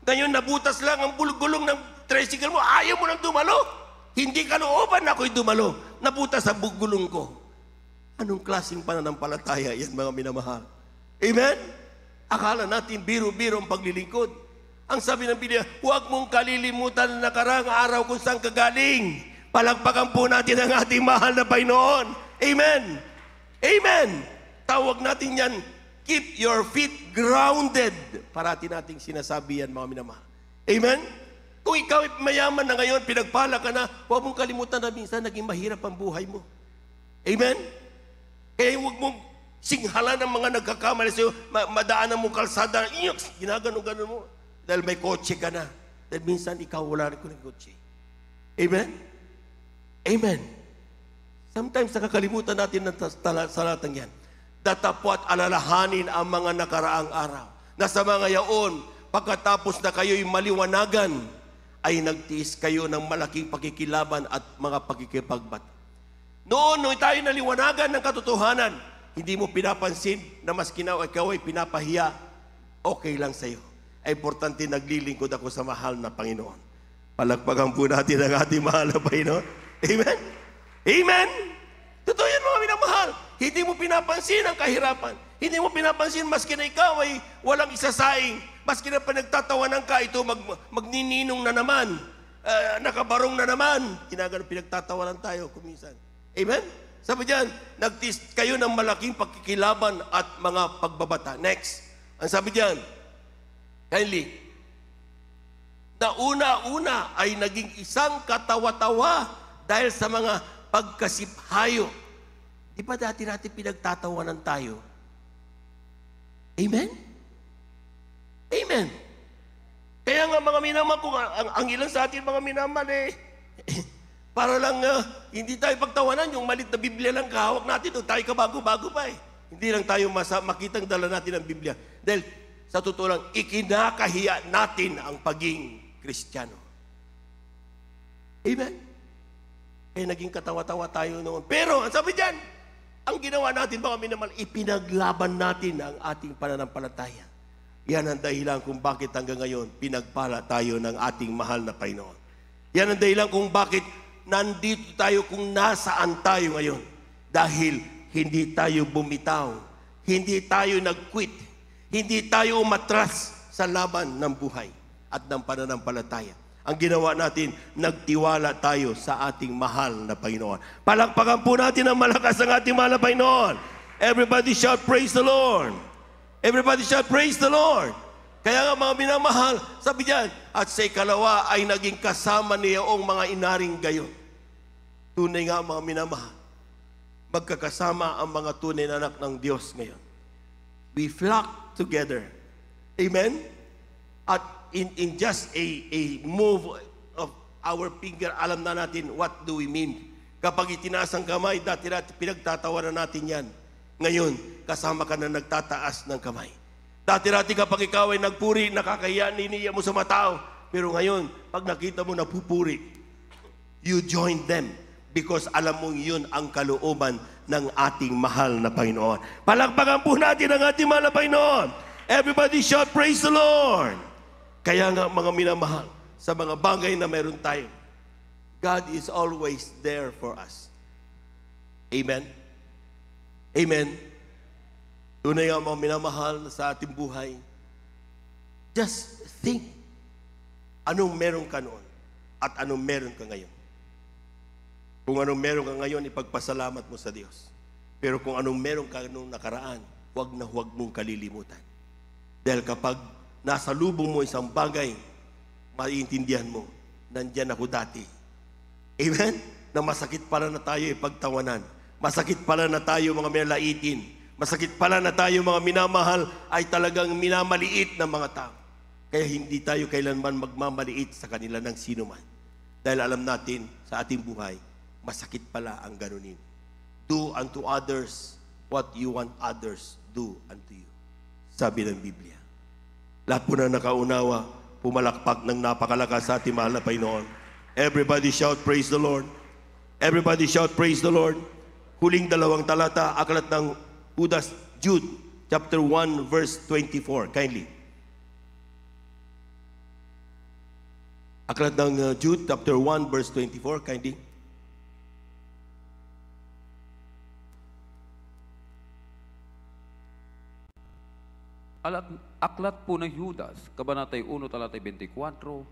Ngayon, nabutas lang ang gulong ng tricycle mo, ayaw mo nang dumalo. Hindi ka looban, ako'y dumalo. Nabutas ang gulong ko. Anong klaseng pananampalataya yan, mga minamahal? Amen? Akala natin biro-biro ang paglilingkod. Ang sabi ng Biblia, huwag mong kalilimutan na nakarang araw kung saan ka galing. Palagpakan po natin ang ating mahal na Panginoon. Amen? Amen? Tawag natin yan, keep your feet grounded. Parati nating sinasabi yan, mga minamahal. Amen? Kung ikaw ay mayaman na ngayon, pinagpala ka na, huwag mong kalimutan na minsan naging mahirap ang buhay mo. Amen? Kaya huwag mong singhala ng mga nagkakamali sa'yo, madaanan mong kalsada, ginagano-gano mo. Dahil may kotse ka na. Dahil minsan ikaw wala rin ko ng kotse. Amen? Amen. Sometimes nakakalimutan natin ng salatang yan. Datapwat alalahanin ang mga nakaraang araw. Na sa mga yaon, pagkatapos na kayo'y maliwanagan, ay nagtiis kayo ng malaking pakikilaban at mga pakikipagbat. Noon tayo naliwanagan ng katotohanan, hindi mo pinapansin na maski na ikaw ay pinapahiya, okay lang sa'yo. Ay importante naglilingkod ako sa mahal na Panginoon. Palagpagan po natin ang ating mahal na Panginoon. Amen? Amen? Totoo yan mga minamahal. Hindi mo pinapansin ang kahirapan. Hindi mo pinapansin maski na ikaw ay walang isasaing. Maski na pinagtatawanan ka, ito magnininong na naman. Nakabarong na naman. Ginagano pinagtatawanan tayo kuminsan. Amen? Sabi diyan, nagtis kayo ng malaking pakikilaban at mga pagbabata. Next. Ang sabi diyan, kindly, na una-una ay naging isang katawa-tawa dahil sa mga pagkasiphayo. Di ba dati natin pinagtatawanan tayo? Amen? Amen. Kaya nga mga minamahal, kung ang ilan sa atin mga minamahal para lang hindi tayo pagtawanan, yung malit na Biblia lang kahawak natin, tayo kabago-bago pa eh. Hindi lang tayo makitang dala natin ang Biblia. Dahil sa totoo lang, ikinakahiya natin ang pagiging Kristiyano. Amen? Kaya naging katawa-tawa tayo noon. Pero, ang sabi dyan, ang ginawa natin, mga minamahal, ipinaglaban natin ang ating pananampalataya. Yan ang dahilan kung bakit hanggang ngayon, pinagpala tayo ng ating mahal na Panginoon. Yan ang dahilan kung bakit nandito tayo kung nasaan tayo ngayon. Dahil hindi tayo bumitaw. Hindi tayo nag-quit. Hindi tayo umatras sa laban ng buhay at ng pananampalataya. Ang ginawa natin, nagtiwala tayo sa ating mahal na Panginoon. Palakpakan po natin ang malakas ng ating mahal na Panginoon. Everybody shout, praise the Lord. Everybody shout, praise the Lord. Kaya nga mga minamahal, sabi diyan, at sa ikalawa ay naging kasama niyaong mga inaring gayon. Tunay nga mga minamahal, magkakasama ang mga tunay na anak ng Diyos ngayon. We flock together. Amen? At in just a move of our finger, alam na natin what do we mean. Kapag itinaas ang kamay, dati pinagtatawanan natin yan. Ngayon, kasama ka na nagtataas ng kamay. Dati kapag ikaw ay nagpuri, nakakahiya, niniya mo sa matao. Pero ngayon, pag nakita mo napupuri, you join them because alam mong yun ang kalooban ng ating mahal na Panginoon. Palakpakan po natin ang ating mahal na Panginoon. Everybody shout, praise the Lord. Kaya nga mga minamahal, sa mga bagay na meron tayo, God is always there for us. Amen? Amen? Tunay nga mga minamahal sa ating buhay, just think, anong meron ka noon at anong meron ka ngayon. Kung anong meron ka ngayon, ipagpasalamat mo sa Diyos. Pero kung anong meron ka noong nakaraan, huwag na huwag mong kalilimutan. Dahil kapag nasa lubong mo isang bagay, maiintindihan mo, nandyan ako dati. Amen? Na masakit pala na tayo ipagtawanan. Masakit pala na tayo mga minalaitin. Masakit pala na tayo mga minamahal ay talagang minamaliit ng mga tao. Kaya hindi tayo kailanman magmamaliit sa kanila ng sino man. Dahil alam natin sa ating buhay, masakit pala ang ganunin. Do unto others what you want others do unto you. Sabi ng Biblia. Lahat po na nakaunawa, pumalakpak ng napakalakas sa ating mahal na Panginoon. Everybody shout, praise the Lord. Everybody shout, praise the Lord. Huling dalawang talata, aklat ng Jude, chapter 1, verse 24. Kindly. Aklat ng Jude, chapter 1, verse 24. Kindly. Aklat po ng Judas, Kabanatay 1, talatay 24.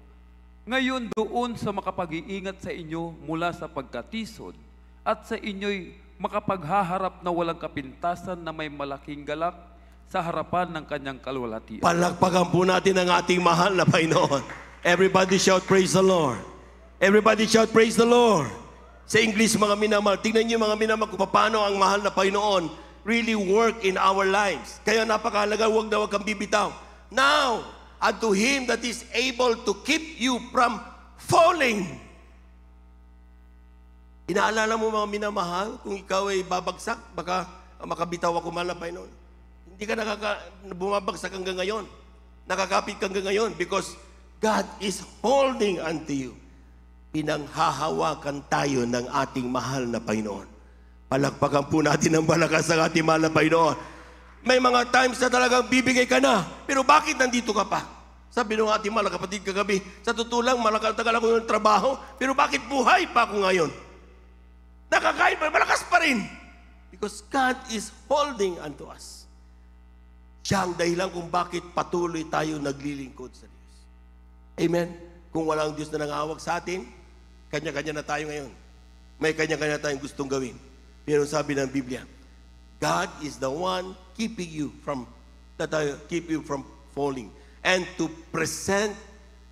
Ngayon doon sa makapag-iingat sa inyo mula sa pagkatisod at sa inyo'y makapaghaharap na walang kapintasan na may malaking galak sa harapan ng kanyang kalwalhatian. Palakpakan po natin ang ating mahal na Panginoon. Everybody shout, praise the Lord. Everybody shout, praise the Lord. Sa English, mga minamahal, tingnan niyo mga minamahal kung paano ang mahal na Panginoon really work in our lives. Kaya napakahalaga, huwag na huwag kang bibitaw. Now, unto Him that is able to keep you from falling. Inaalala mo mga minamahal, kung ikaw ay babagsak, baka makabitaw ako mahal na Panginoon. Hindi ka bumabagsak hanggang ngayon. Nakakapit hanggang ngayon because God is holding unto you. Pinanghahawakan tayo ng ating mahal na Panginoon. Palakpakan po natin ang malakas ng ating mahal na Panginoon. May mga times na talagang bibigay ka na, pero bakit nandito ka pa? Sabi ng ating mahal na kapatid kagabi, sa totoo lang, tagal ako yung trabaho, pero bakit buhay pa ako ngayon? Nakakain pa, malakas pa rin. Because God is holding unto us. Siya ang dahilan kung bakit patuloy tayo naglilingkod sa Diyos. Amen? Kung walang Diyos na nangahawak sa atin, kanya-kanya na tayo ngayon. May kanya-kanya tayong gustong gawin. Pero sabi ng Biblia, God is the one keeping you from falling and to present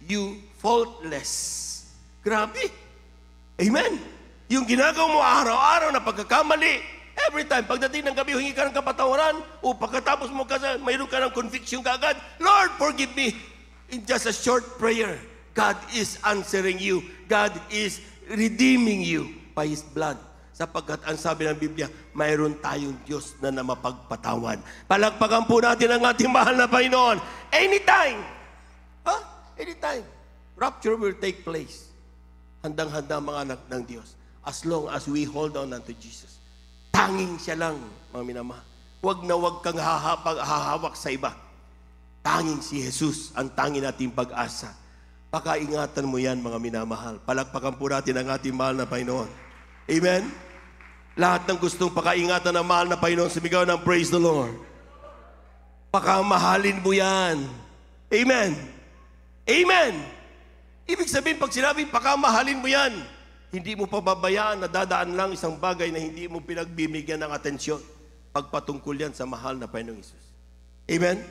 you faultless. Grabe. Amen? Yung ginagawa mo araw-araw na pagkakamali, every time, pagdating ng gabi, hingi ka ng kapatawaran, o pagkatapos mo kasi mayroon ka ng conviction kaagad, Lord, forgive me. In just a short prayer, God is answering you. God is redeeming you by His blood. Sapagkat ang sabi ng Biblia, mayroon tayong Diyos na mapagpatawan. Palakpakan po natin ang ating mahal na Panginoon. Anytime. Anytime. Rapture will take place. Handang-handa mga anak ng Diyos. As long as we hold on unto Jesus. Tanging siya lang, mga minamahal. Huwag na huwag kang hahawak sa iba. Tanging si Jesus ang tanging nating pag-asa. Pakaingatan mo yan, mga minamahal. Palakpakan po natin ang ating mahal na Panginoon. Amen? Lahat ng gustong pakaingatan ng mahal na Panginoon, sumigaw ng praise the Lord. Pakamahalin mo yan. Amen? Amen? Ibig sabihin, pag sinabing pakamahalin mo yan, hindi mo pababayaan na dadaan lang isang bagay na hindi mo pinagbibigyan ng atensyon pagpatungkol yan sa mahal na Panginoong Hesus. Amen?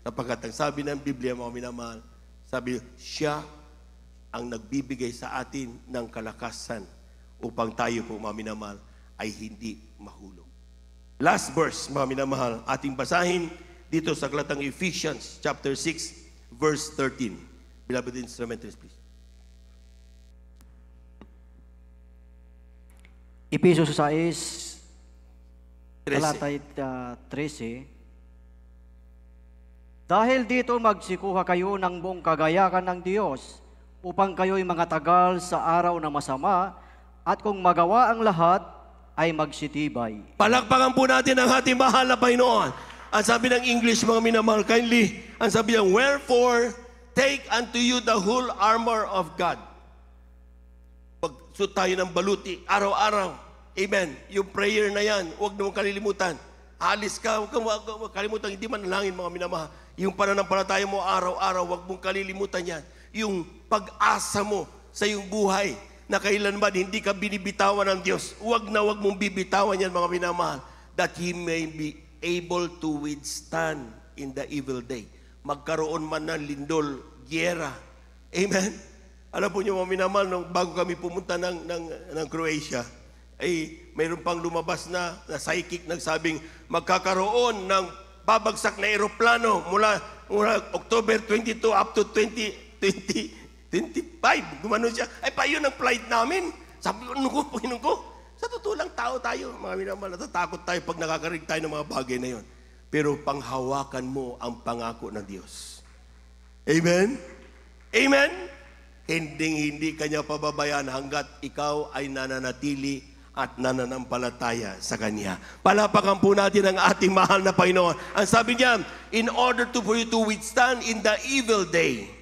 Sapagkat ang sabi ng Biblia, mga minamahal, sabi, siya ang nagbibigay sa atin ng kalakasan upang tayo po, mga minamahal, ay hindi mahulog. Last verse, mga minamahal, ating basahin dito sa aklatang Ephesians chapter 6, verse 13. Beloved instrumentalists, please. Ephesians 6, talatay 13. Dahil dito magsikuha kayo ng buong kagayakan ng Diyos upang kayo'y mga tagal sa araw na masama at kung magawa ang lahat ay magsitibay. Palakpakan po natin ang ating mahal na Panginoon. Ang sabi ng English, mga minamahal, kindly, ang sabi niya, wherefore, take unto you the whole armor of God. Pagsuot tayo ng baluti, araw-araw. Amen. Yung prayer na yan, huwag naman kalilimutan. Alis ka, huwag kalimutan, hindi man nalangin, mga minamahal. Yung pananampalataya mo araw-araw, huwag mong kalilimutan yan. Yung pag-asa mo sa iyong buhay, na kailanman hindi ka binibitawan ng Diyos. Huwag na huwag mong bibitawan yan, mga minamahal, that He may be able to withstand in the evil day. Magkaroon man ng lindol, gyera. Amen? Alam po niyo, mga minamahal, nung bago kami pumunta ng Croatia, ay mayroon pang lumabas na psychic nagsabing magkakaroon ng babagsak na eroplano mula October 22 up to 2025. Gumano siya. Ay, pa yun ang flight namin. Sabi ko, Panginoon ko, sa totoo lang tao tayo. Mga minamahal, natatakot tayo pag nakakarinig tayo ng mga bagay na yun. Pero panghawakan mo ang pangako ng Diyos. Amen? Amen? Hindi kanya pababayaan hanggat ikaw ay nananatili at nananampalataya sa Kanya. Palapakan po natin ang ating mahal na Panginoon. Ang sabi niya, in order for you to withstand in the evil day,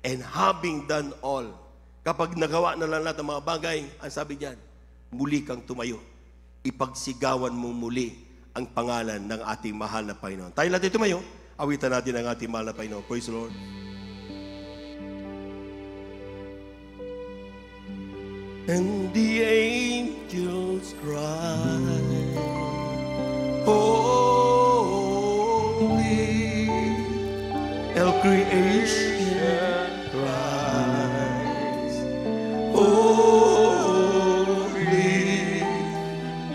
and having done all. Kapag nagawa na lang lahat ng mga bagay, ang sabi niyan, muli kang tumayo. Ipagsigawan mo muli ang pangalan ng ating mahal na Panginoon. Tayo natin tumayo, awitan natin ang ating mahal na Panginoon. Praise the Lord. And the angels cry, holy, all creation cries, holy,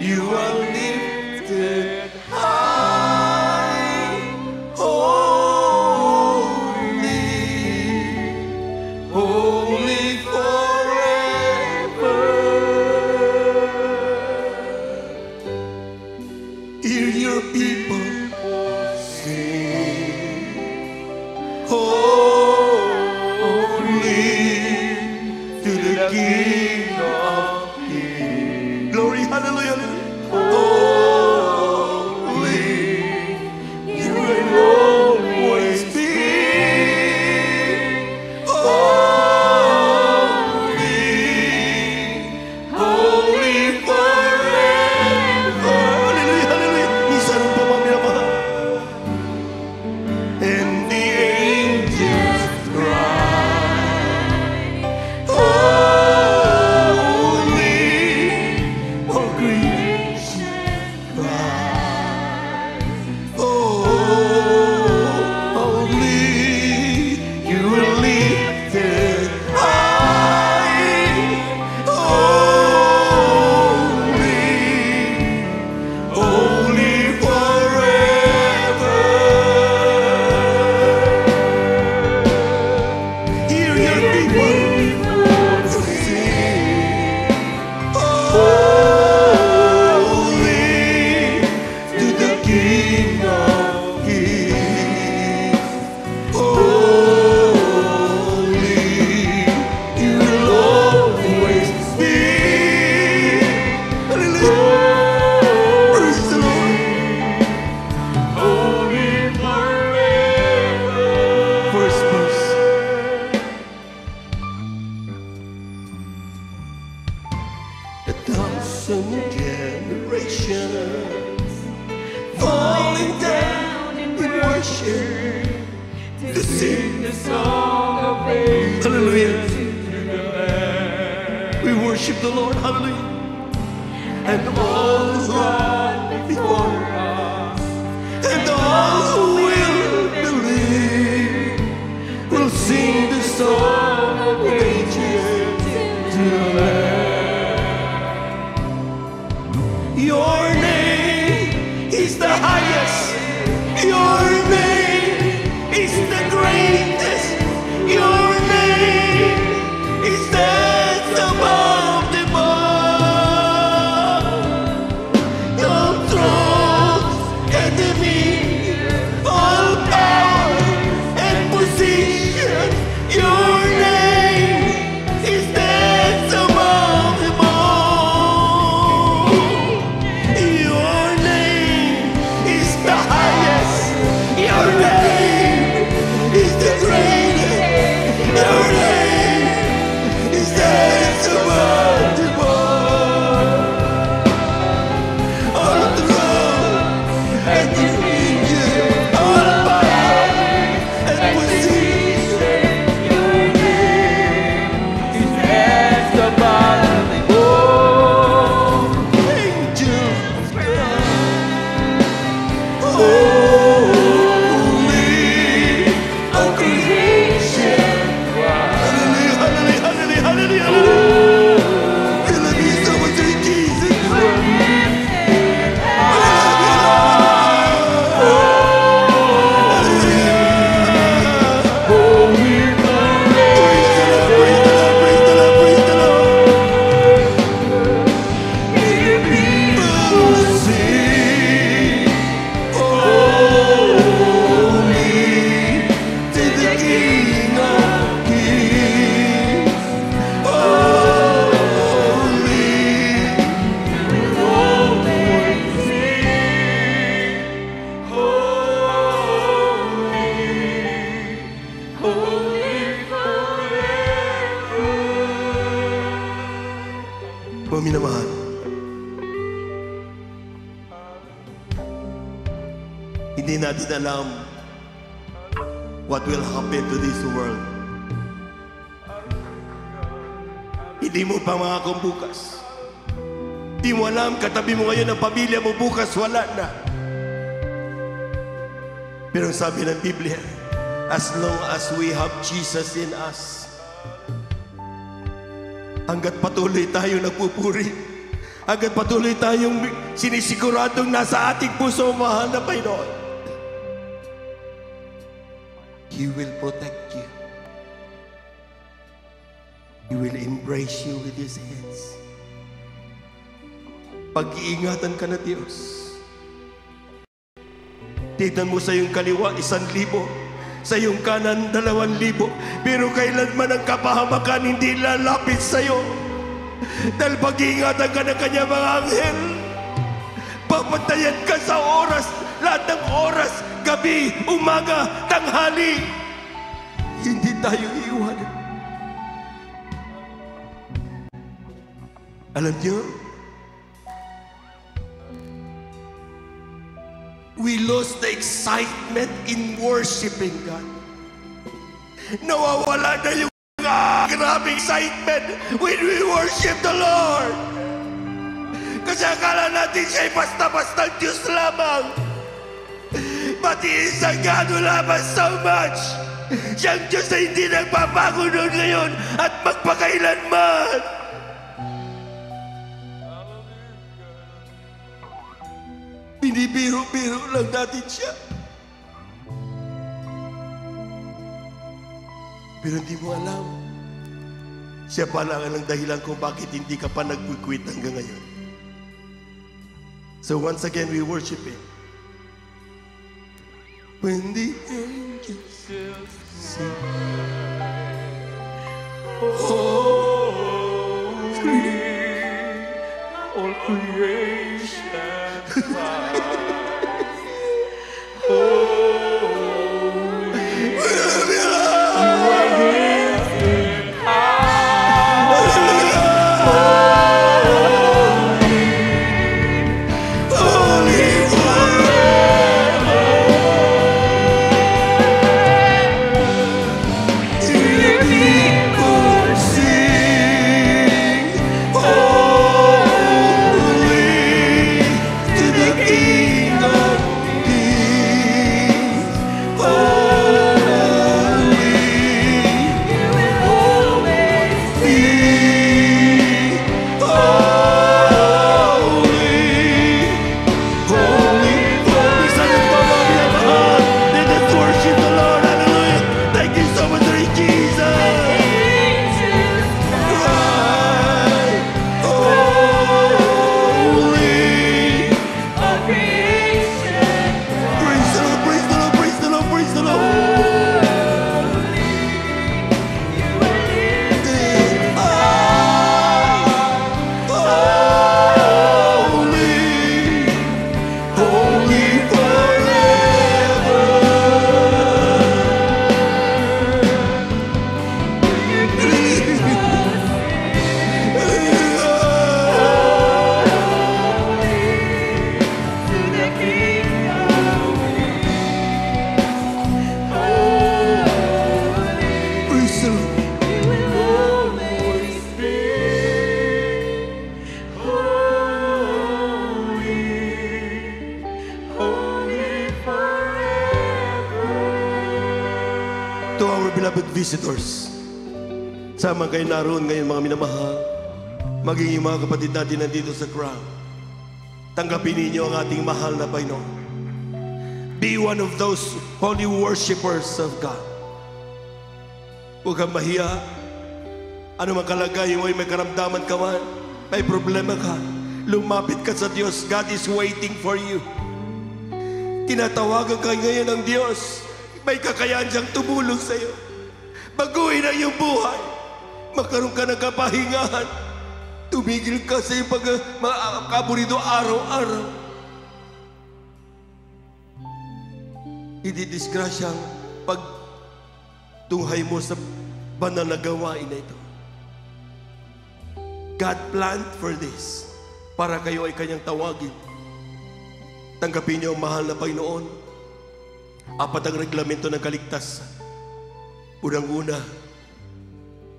you are lifted high, holy, holy forever. Hear your people sing, holy to the King of Kings. Glory, hallelujah, holy, you will always be holy, holy forever. Hallelujah, hallelujah. Minsan po, mga minamahal. And the angels cry, holy, all creation cries, holy, you are lifted high, holy, holy forever. Hear your people sing, holy to the King of Kings. Holy, you will always be. Hallelujah. Praise the Lord. Holy forever. First verse. A thousand generations falling down in worship to sing the song of praise. Hallelujah. We worship the Lord. Hallelujah. And all who are before us, and all who will believe. Your name is the highest. Your name is the greatest. Your name is stands above them all. Your thrones and dominion, all power and position. Your name is stands above them all. Your name is the highest. Your name is the greatest. Your name is stands above them all. All throne and dominion, all power and position. Your name is stands above them all. Angels cry, holy, all creation cry. Hallelujah, hallelujah, hallelujah, hallelujah. We love you so much, Jesus. Minamahal, hindi natin alam what will happen to this world. Hindi mo pa makakong bukas. Hindi mo alam, katabi mo ngayon ang pamilya mo, bukas wala na. Pero sabi ng Biblia, as long as we have Jesus in us, hanggat patuloy tayong nagpupuri, hanggat patuloy tayong sinisiguradong nasa ating puso, mahal na Panginoon, He will protect you. He will embrace you with His hands. Pag-iingatan ka na Diyos. Tignan mo sa iyong kaliwa, 1,000. Sa iyong kanan, 2,000. Pero kailanman ang kapahamakan hindi lalapit sa iyo. Dahil pag-iingatan ka ng kanyang mga anghel, papantayan ka sa oras, lahat ng oras, gabi, umaga, tanghali. Hindi tayo iiwanan. Alam niyo, we lost the excitement in worshiping God. Nawawala na yung grabe excitement when we worship the Lord. Kasi akala natin siya'y basta-basta Diyos lamang. But He is a God who loves us so much. Siyang Diyos na hindi nagbabago noon ngayon at magpakailanman. Binibiro-biro lang natin siya. Pero hindi mo alam, siya pala ang dahilan kung bakit hindi ka pa nag-quit hanggang ngayon. So once again, we worship Him. When the angels sing, holy, all creation cries, holy, you are lifted high, holy forever. To the people sing, holy, to the King of Kings. beloved visitors, sama kayo naroon ngayon mga minamahal, maging yung mga kapatid natin nandito sa crowd. Tanggapin ninyo ang ating mahal na Panginoon. Be one of those holy worshipers of God. Huwag kang mahiya. Ano man kalagayan mo, may karamdaman ka man, may problema ka, lumapit ka sa Diyos. God is waiting for you. Tinatawagan ka ngayon ng Diyos. May kakayahan siyang tumulong sa iyo. Baguhin ang iyong buhay. Magkaroon ka ng kapahingahan. Tumigil ka sa iyong pagkaburido araw-araw. Hindi disgrasyang pagtunghay mo sa banal na gawain na ito. God planned for this para kayo ay kanyang tawagin. Tanggapin niyo ang mahal na Panginoon. Apat ang reglamento ng kaligtasan. Unang-una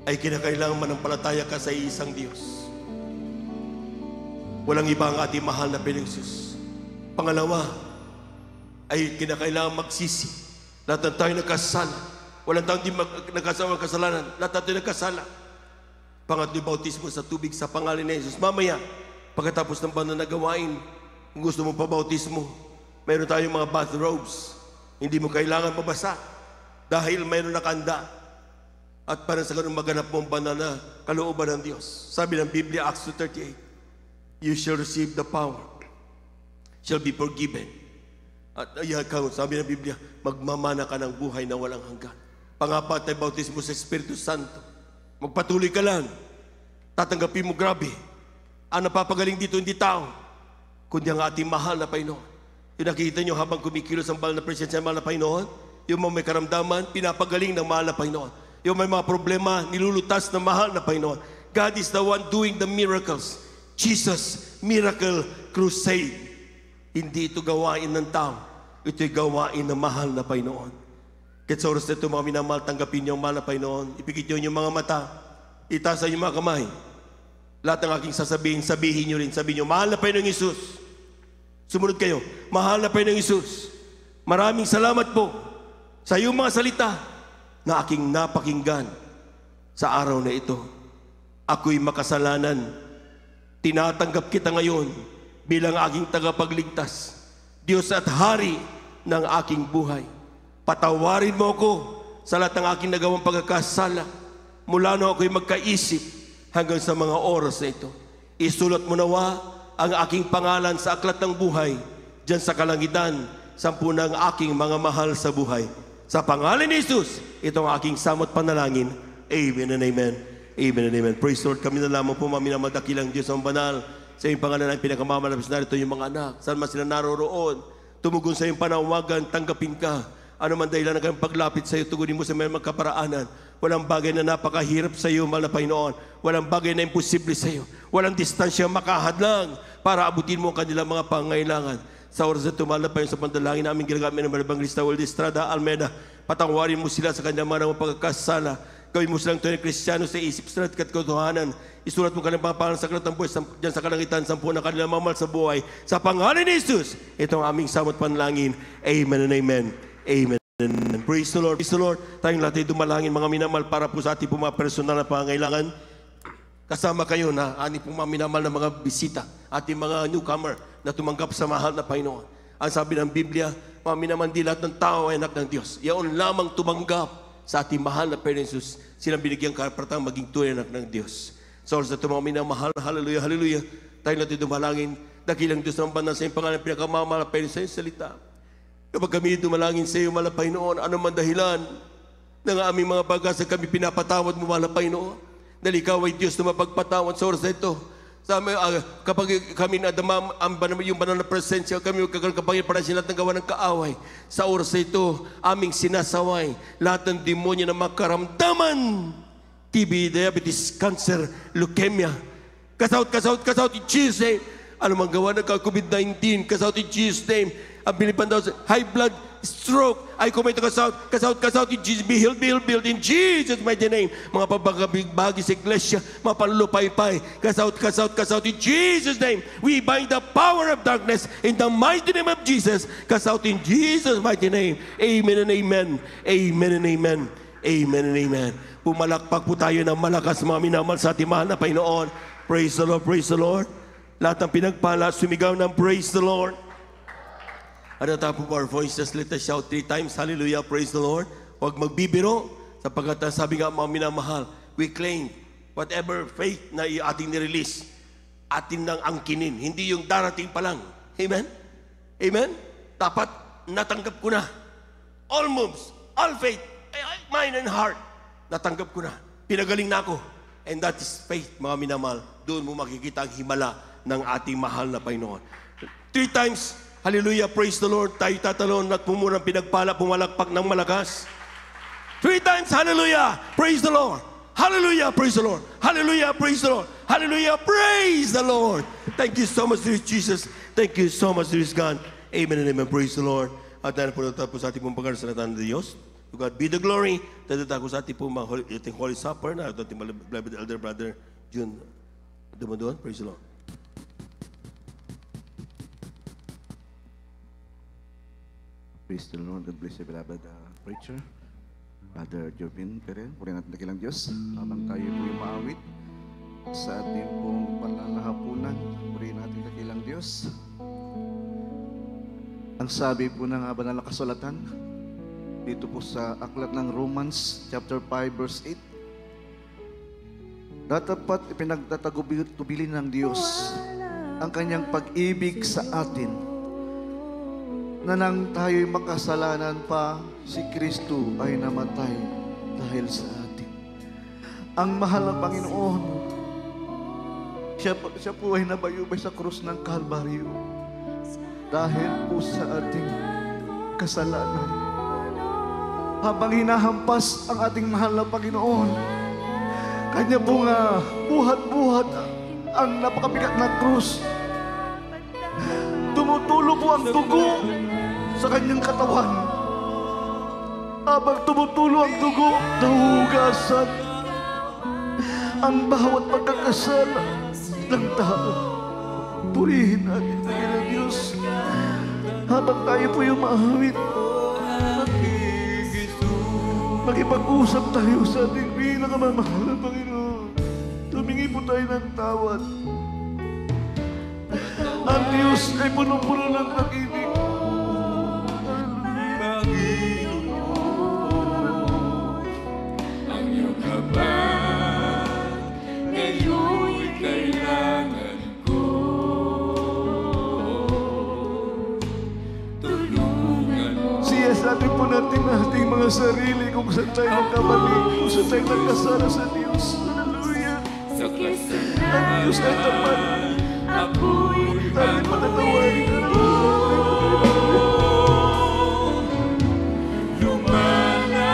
ay kinakailangan manampalataya ka sa isang Diyos. Walang iba ang ating mahal na Panginoon. Pangalawa ay kinakailangan magsisi. Lahat ng tayo nagkasala. Walang taong di nagkasama ng kasalanan. Lahat ng tayo nagkasala. Pangatlo, bautismo sa tubig sa pangalan ni Jesus. Mamaya, pagkatapos ng banal na gawain, kung gusto mo pa bautismo, mayroon tayong mga bathrobes. Hindi mo kailangan mabasa dahil mayroon nakanda. At para sa ganun maganap mo ang banal na kalooban ng Diyos. Sabi ng Biblia, Acts 2:38, you shall receive the power, shall be forgiven. At sabi ng Biblia, magmamana ka ng buhay na walang hanggan. Pangapat ay bautismo sa Espiritu Santo. Magpatuloy ka lang. Tatanggapin mo, grabe. Ang napapagaling dito hindi tao, kundi ang ating mahal na Panginoon. Yung nakikita nyo habang kumikilos ang banal na presensya ng mahal na Panginoon, yung mga may karamdaman, pinapagaling ng mahal na Panginoon. Yung may mga problema, nilulutas ng mahal na Panginoon. God is the one doing the miracles. Jesus, miracle crusade. Hindi ito gawain ng tao. Ito'y gawain ng mahal na Panginoon. Kahit sa oras na ito, mga minamahal, tanggapin niyo ang mahal na Panginoon. Ipikit niyo yung mga mata. Itaas ang mga kamay. Lahat ng aking sasabihin, sabihin niyo rin. Sabihin niyo, mahal na Panginoong Isus. Sumunod kayo, mahal na Panginoong Isus. Maraming salamat po sa iyong mga salita na aking napakinggan sa araw na ito. Ako'y makasalanan. Tinatanggap kita ngayon bilang aking tagapagligtas. Diyos at Hari ng aking buhay. Patawarin mo ako sa lahat ng aking nagawang pagkakasala. Mula na ako'y magkaisip hanggang sa mga oras na ito. Isulat mo nawa ang aking pangalan sa aklat ng buhay diyan sa kalangitan, sampu ng aking mga mahal sa buhay. Sa pangalan ni Jesus, ito ang aking samot panalangin. Amen and amen. Amen and amen. Praise Lord. Kami na lamang po maminamadakilang Diyos ang banal. Sa iyong pangalan ang pinakamamalabis na ito yung mga anak. Saan man sila naroroon, tumugon sa iyong panawagan, tanggapin ka. Ano man dahilan ng kanyang paglapit sa iyo, tugunin mo sa may magkaparaanan. Walang bagay na napakahirap sa iyo, mahal na Panginoon. Walang bagay na imposible sa iyo. Walang distansya makahadlang para abutin mo ang kanilang mga pangailangan. Sa oras na mahal na Panginoon, sa pandalangin namin ginagamit ng Evangelista Waldo Estrada Almeida, patangwarin mo sila sa kanilang mga pagkakasala. Gawin mo silang tunay Kristiyano sa isip sa at katotohanan. Isulat mo kanilang pangalan sa aklat ng buhay diyan sa kalangitan, sampu na kanilang mamahal sa buhay. Sa pangalan ni Jesus, ito ang aming samot panalangin. Amen and amen. Amen. Praise the Lord. Praise the Lord. Tayong lahat ay dumalangin mga minamahal para po sa ating mga personal na pangangailangan. Kasama kayo na ating mga minamahal na mga bisita, ating mga newcomer na tumanggap sa mahal na Panginoon. Ang sabi ng Biblia, mga minamahal, di lahat ng tao ay anak ng Diyos. Yaon lamang tumanggap sa ating mahal na Panginoon Jesus, silang binigyan karapatang maging tunay anak ng Diyos. Sa oras na ito mga minamahal, hallelujah, hallelujah. Tayong lahat ay dumalangin, dakilang Diyos ng banal sa iyong pangalan, pinakamamahal na Panginoon sa iyong salita. Kapag kami dumalangin sa iyo, mahal na Panginoon, ano man dahilan ng aming mga pagkasa, kami pinapatawad mo, mahal na Panginoon. Dahil ikaw ay Diyos na mapagpatawad sa oras na ito. Kapag kami nadama yung banal na presensya, kami magkakaroon kapangyarihan para sa lahat ng gawa ng kaaway. Sa oras na ito, aming sinasaway lahat ng demonyo na makaramdaman. TB, diabetes, cancer, leukemia. Kasaut in Jesus' name. Ano mang gawa ng COVID-19, kasaut in Jesus' name. Ang bilipan daw sa high blood, stroke, ay kumento kasaut in Jesus, be healed in Jesus' mighty name. Mga pabagabagi sa iglesia, mga panlupay-pay, kasaut in Jesus' name. We bind the power of darkness in the mighty name of Jesus. Kasaut in Jesus' mighty name. Amen and amen. Amen and amen. Amen and amen. Pumalakpak po tayo ng malakas, mga minamahal sa ating mahal na Panginoon. Praise the Lord, praise the Lord. Lahat ng pinagpala, sumigaw ng praise the Lord. At the top of our voices, let us shout 3 times, hallelujah, praise the Lord. Huwag magbibiro, sapagkat sabi nga mga minamahal, we claim whatever faith na ating nirelease, atin nang angkinin, hindi yung darating pa lang. Amen? Amen? Dapat natanggap ko na. All moves, all faith, mind and heart, natanggap ko na. Pinagaling na ako. And that is faith, mga minamahal. Doon mo makikita ang himala ng ating mahal na Panginoon. 3 times, hallelujah, praise the Lord. Tayo tatalon at pumurang pinagpala, pumalakpak ng malakas. 3 times, hallelujah, praise the Lord. Hallelujah, praise the Lord. Hallelujah, praise the Lord. Hallelujah, praise the Lord. Thank you so much, dear Jesus. Thank you so much, dear God. Amen and amen, praise the Lord. At dahil po natapos sa ating pong pagkarasalatan ng Diyos, to God be the glory. Tatatako sa ating pong ating Holy Supper na ating beloved elder brother June Dumadon. Praise the Lord. Praise the Lord. God bless you, beloved preacher. Brother Jovin Perel, purihan natin dakilang Diyos. Habang tayo po yung maawit sa ating pong panlalahapunan, purihan natin dakilang Diyos. Ang sabi po ng banal na kasulatan, dito po sa aklat ng Romans, chapter 5, verse 8, datapat ipinagtatagubilin ng Diyos ang kanyang pag-ibig sa atin, na nang tayo'y makasalanan pa, si Kristo ay namatay dahil sa atin. Ang mahal ng Panginoon, siya po ay nabayubay sa krus ng Kalbaryo dahil po sa ating kasalanan. Habang hinahampas ang ating mahal na Panginoon, Kanya po nga buhat-buhat ang napakabigat na krus. Tumutulo po ang dugo sa kanyang katawan. Habang tumutulo ang dugo, nahuhugasan ang bawat pagkakasala ng tao. Purihin natin ang Diyos habang tayo po yung maawit. Makipag-usap tayo sa ating pinakamamahal na Panginoon. Tumingi po tayo ng tawad. Ang Diyos ay punong-puno ng pag-ibig. Ang iyong habag ngayon'y kailangan ko. Tulungan mo. Siyasatin po natin ating mga sarili kung saan tayo nagkamali, kung saan tayo nagkasala sa Diyos. Hallelujah! Sa Ang Diyos ay tapat. ako'y Tayo patatawarin ang lumalapit.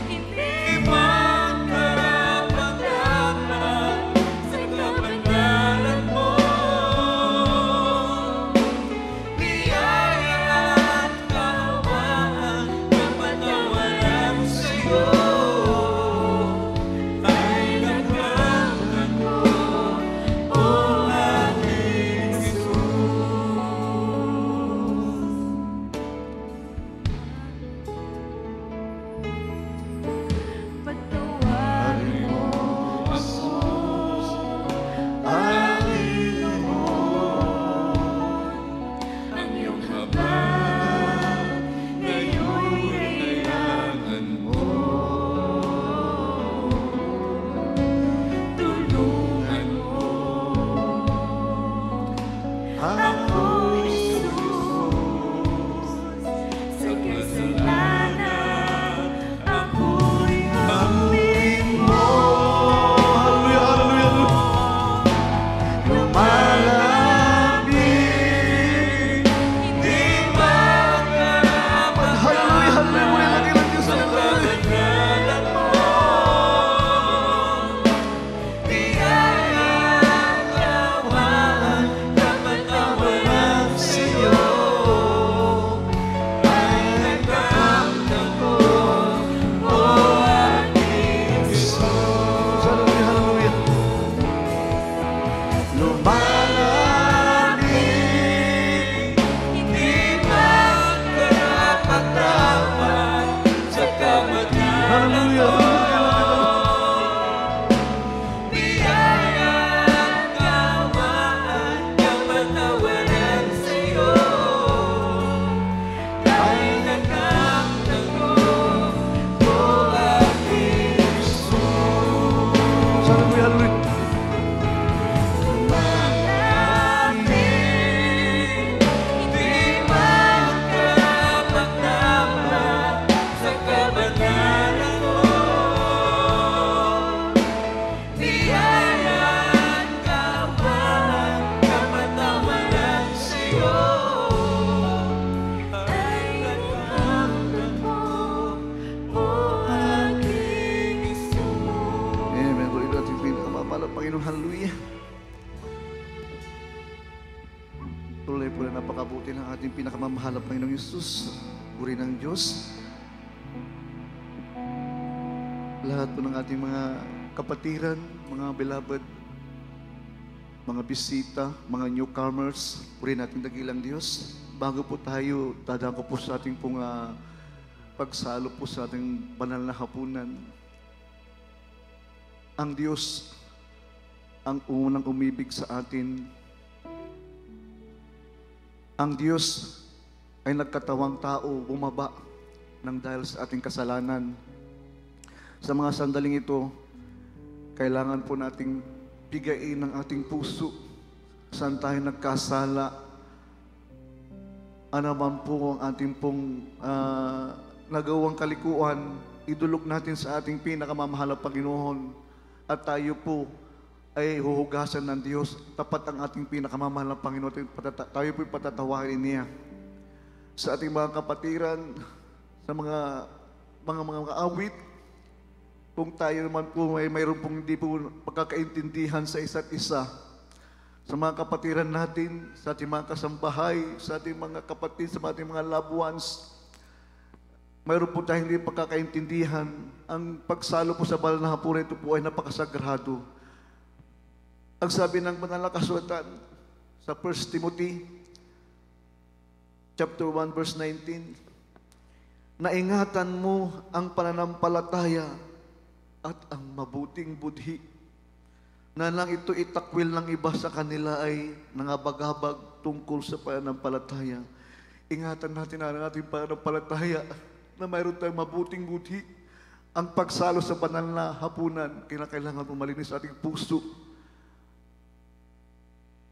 Hindi man karapat-dapat sa kabanalan mo. Biyaya at kawaan, kapatawaran sa'yo ay nagkamtan ko, o aking patawarin mo ako, aking ang iyong habag ngayon'y kailangan mo. Tulungan mo ako, Jesus, sa kasalanan ako'y hamig mo. Hallelujah! Lumalapit, hindi makarapat Hallelujah! Hallelujah! Lagi ng Diyos sa ang kabanalan mo. Biyaya at kawaan, kapatawaran sa'yo ay nagkamtan ko, o aking Jesus. Hallelujah! Lumalapit, hindi man karapat-dapat Tuloy po na napakabuti ng ating pinakamamahal na Panginoong Yesus. Puri ng Diyos. Lahat po ng ating mga kapatiran, mga beloved, mga bisita, mga newcomers, puri natin dakilang Diyos. Bago po tayo, dadako po sa ating pong pagsalo po sa ating banal na hapunan. Ang Diyos ang unang umibig sa atin. Ang Diyos ay nagkatawang tao, bumaba ng dahil sa ating kasalanan. Sa mga sandaling ito, kailangan po nating bigayin ang ating puso. Saan tayo nagkasala? Ano man po ang ating pong nagawang kalikuan, idulog natin sa ating pinakamamahal na Panginoon. At tayo po ay huhugasan ng Diyos. Tapat ang ating pinakamamahal na Panginoon. Tayo po patatawarin niya. Sa ating mga kapatiran, sa mga awit, kung tayo naman po ay mayroon pong hindi po pagkakaintindihan sa isa't isa, sa mga kapatiran natin, sa ating mga kasambahay, sa ating mga kapatid, sa ating mga loved ones, mayroon po tayong hindi pagkakaintindihan. Ang pagsalo po sa banal na hapunan ito po ay napakasagrado. Ang sabi ng banal na kasulatan sa 1 Timothy chapter 1 verse 19, naingatan mo ang pananampalataya at ang mabuting budhi, na lang ito itakwil ng iba sa kanila ay nangabag-abag tungkol sa pananampalataya. Ingatan natin ang ating pananampalataya na mayroon tayong mabuting budhi. Ang pagsalo sa banal na hapunan, kailangan malinis sa ating puso.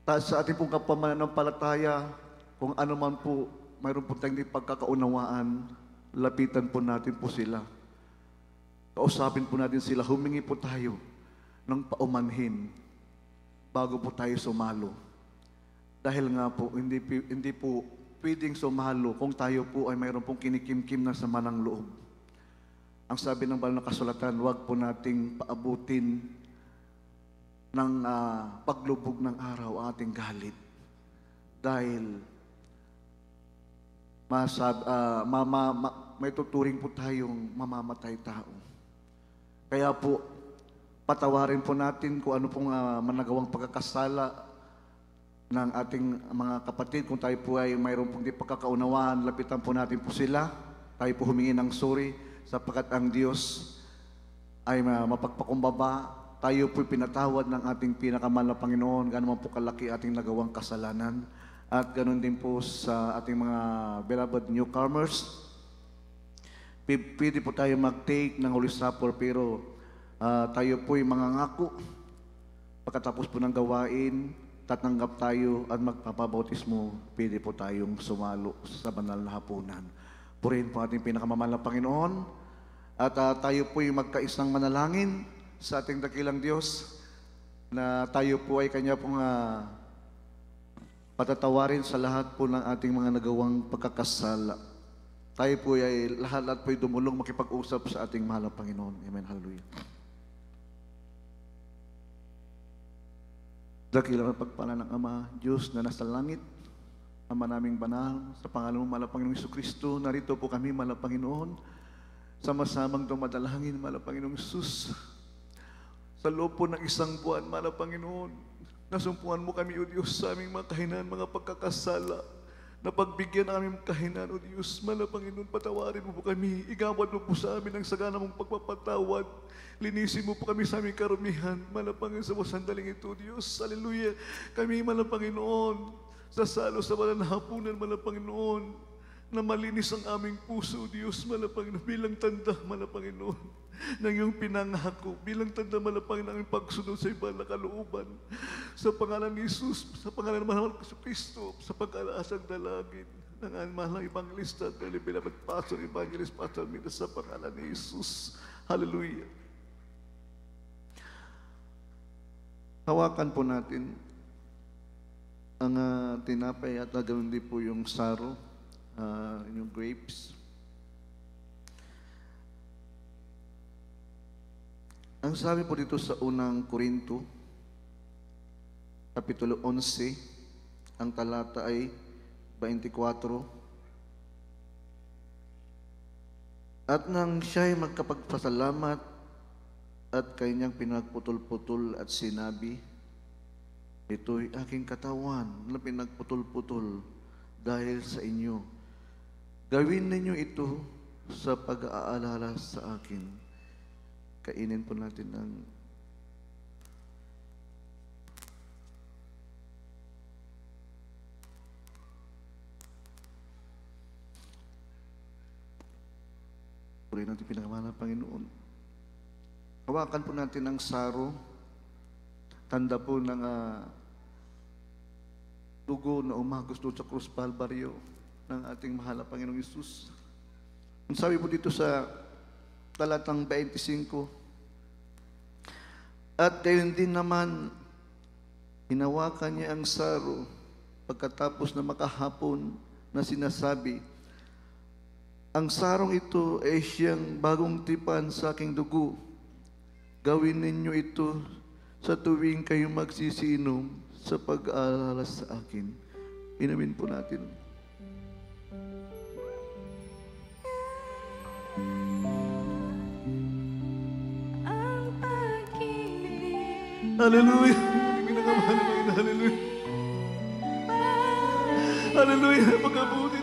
Sa ating pong kapananampalataya, kung ano man po, mayroon po tayong pagkakaunawaan, lapitan po natin po sila. Kausapin po natin sila, humingi po tayo ng paumanhin bago po tayo sumalo. Dahil nga po, hindi po pwedeng sumalo kung tayo po ay mayroon pong kinikimkim na sama ng loob. Ang sabi ng banal na kasulatan, huwag po nating paabutin ng paglubog ng araw ang ating galit. Dahil may tuturing po tayong mamamatay tao. Kaya po, patawarin po natin kung ano pong managawang pagkakasala ng ating mga kapatid. Kung tayo po ay mayroon pong di pagkakaunawaan, lapitan po natin po sila. Tayo po humingi ng sorry sapagkat ang Diyos ay mapagpakumbaba. Tayo po pinatawad ng ating pinakamahal na Panginoon, gano'n man po kalaki ating nagawang kasalanan. At ganoon din po sa ating mga beloved newcomers. Pwede po tayo mag-take ng Holy Supper, pero tayo po ay mangangako. Pagkatapos po ng gawain, tatanggap tayo at magpapabautismo, pwede po tayong sumalo sa banal na hapunan. Purihin po ating pinakamamahal na Panginoon. At tayo po ay magkaisang manalangin sa ating dakilang Diyos na tayo po ay Kanya pong patatawarin sa lahat po ng ating mga nagawang pagkakasala. Tayo po ay lahat po ay dumulong makipag-usap sa ating mahal na Panginoon. Amen. Hallelujah. Dakilang pagpala ng Ama, Diyos na nasa langit, Ama naming banal, sa pangalan mo, mahal na Panginoong Jesucristo, narito po kami, mahal na Panginoon, sama-samang dumadalangin, mahal na Panginoong Jesus. Sa loob po ng isang buwan, mahal na Panginoon, nasumpuan mo kami, O Diyos, sa aming mga kahinaan, mga pagkakasala. Napagbigyan ang aming kahinaan, O Diyos, mahal na Panginoon, patawarin mo po kami. Igawad mo po sa amin ang sagana mong pagpapatawad. Linisin mo po kami sa aming karumihan. Mahal na Panginoon, sa mga sandaling ito, Diyos. Hallelujah. Kami, mahal na Panginoon, sasalo sa banal na hapunan, mahal na Panginoon, na malinis ang aming puso, Diyos, mahal na Panginoon, bilang tanda, mahal na Panginoon, ng iyong pinangako, bilang tanda, mahal na Panginoon, ang pagsunod sa iba na kalooban. Sa pangalan ni Jesus, sa pangalan ng mahal na Kristo, sa pagkalaasang dalagin ng mahal na Evangelista, beloved Pastor, Evangelist Pastor Mina, sa pangalan ni Jesus. Hallelujah. Hawakan po natin ang tinapay at ganoon din po yung saro, yung grapes. Ang sabi po dito sa unang Korinto, Kapitulo 11, Ang talata ay 24. At nang siya'y magkapagpasalamat at kanyang pinagputol-putol at sinabi, ito'y aking katawan na pinagputol-putol dahil sa inyo. Gawin ninyo ito sa pag-aalala sa akin. Kainin po natin ang puri natin pinakamahal ng Panginoon. Hawakan po natin ang saro. Tanda po ng dugo na umagos doon sa Cruz Calvario ng ating mahal na Panginoong Hesus. Ang sabi po dito sa talatang 25, at gayon din naman, hinawakan niya ang saro pagkatapos na makahapon na sinasabi, ang sarong ito ay siyang bagong tipan sa aking dugo. Gawin ninyo ito sa tuwing kayo magsisinom sa pag-aalala sa akin. Inumin po natin. Hallelujah! Pinakamahal naman. Hallelujah! Hallelujah! Pagkabuti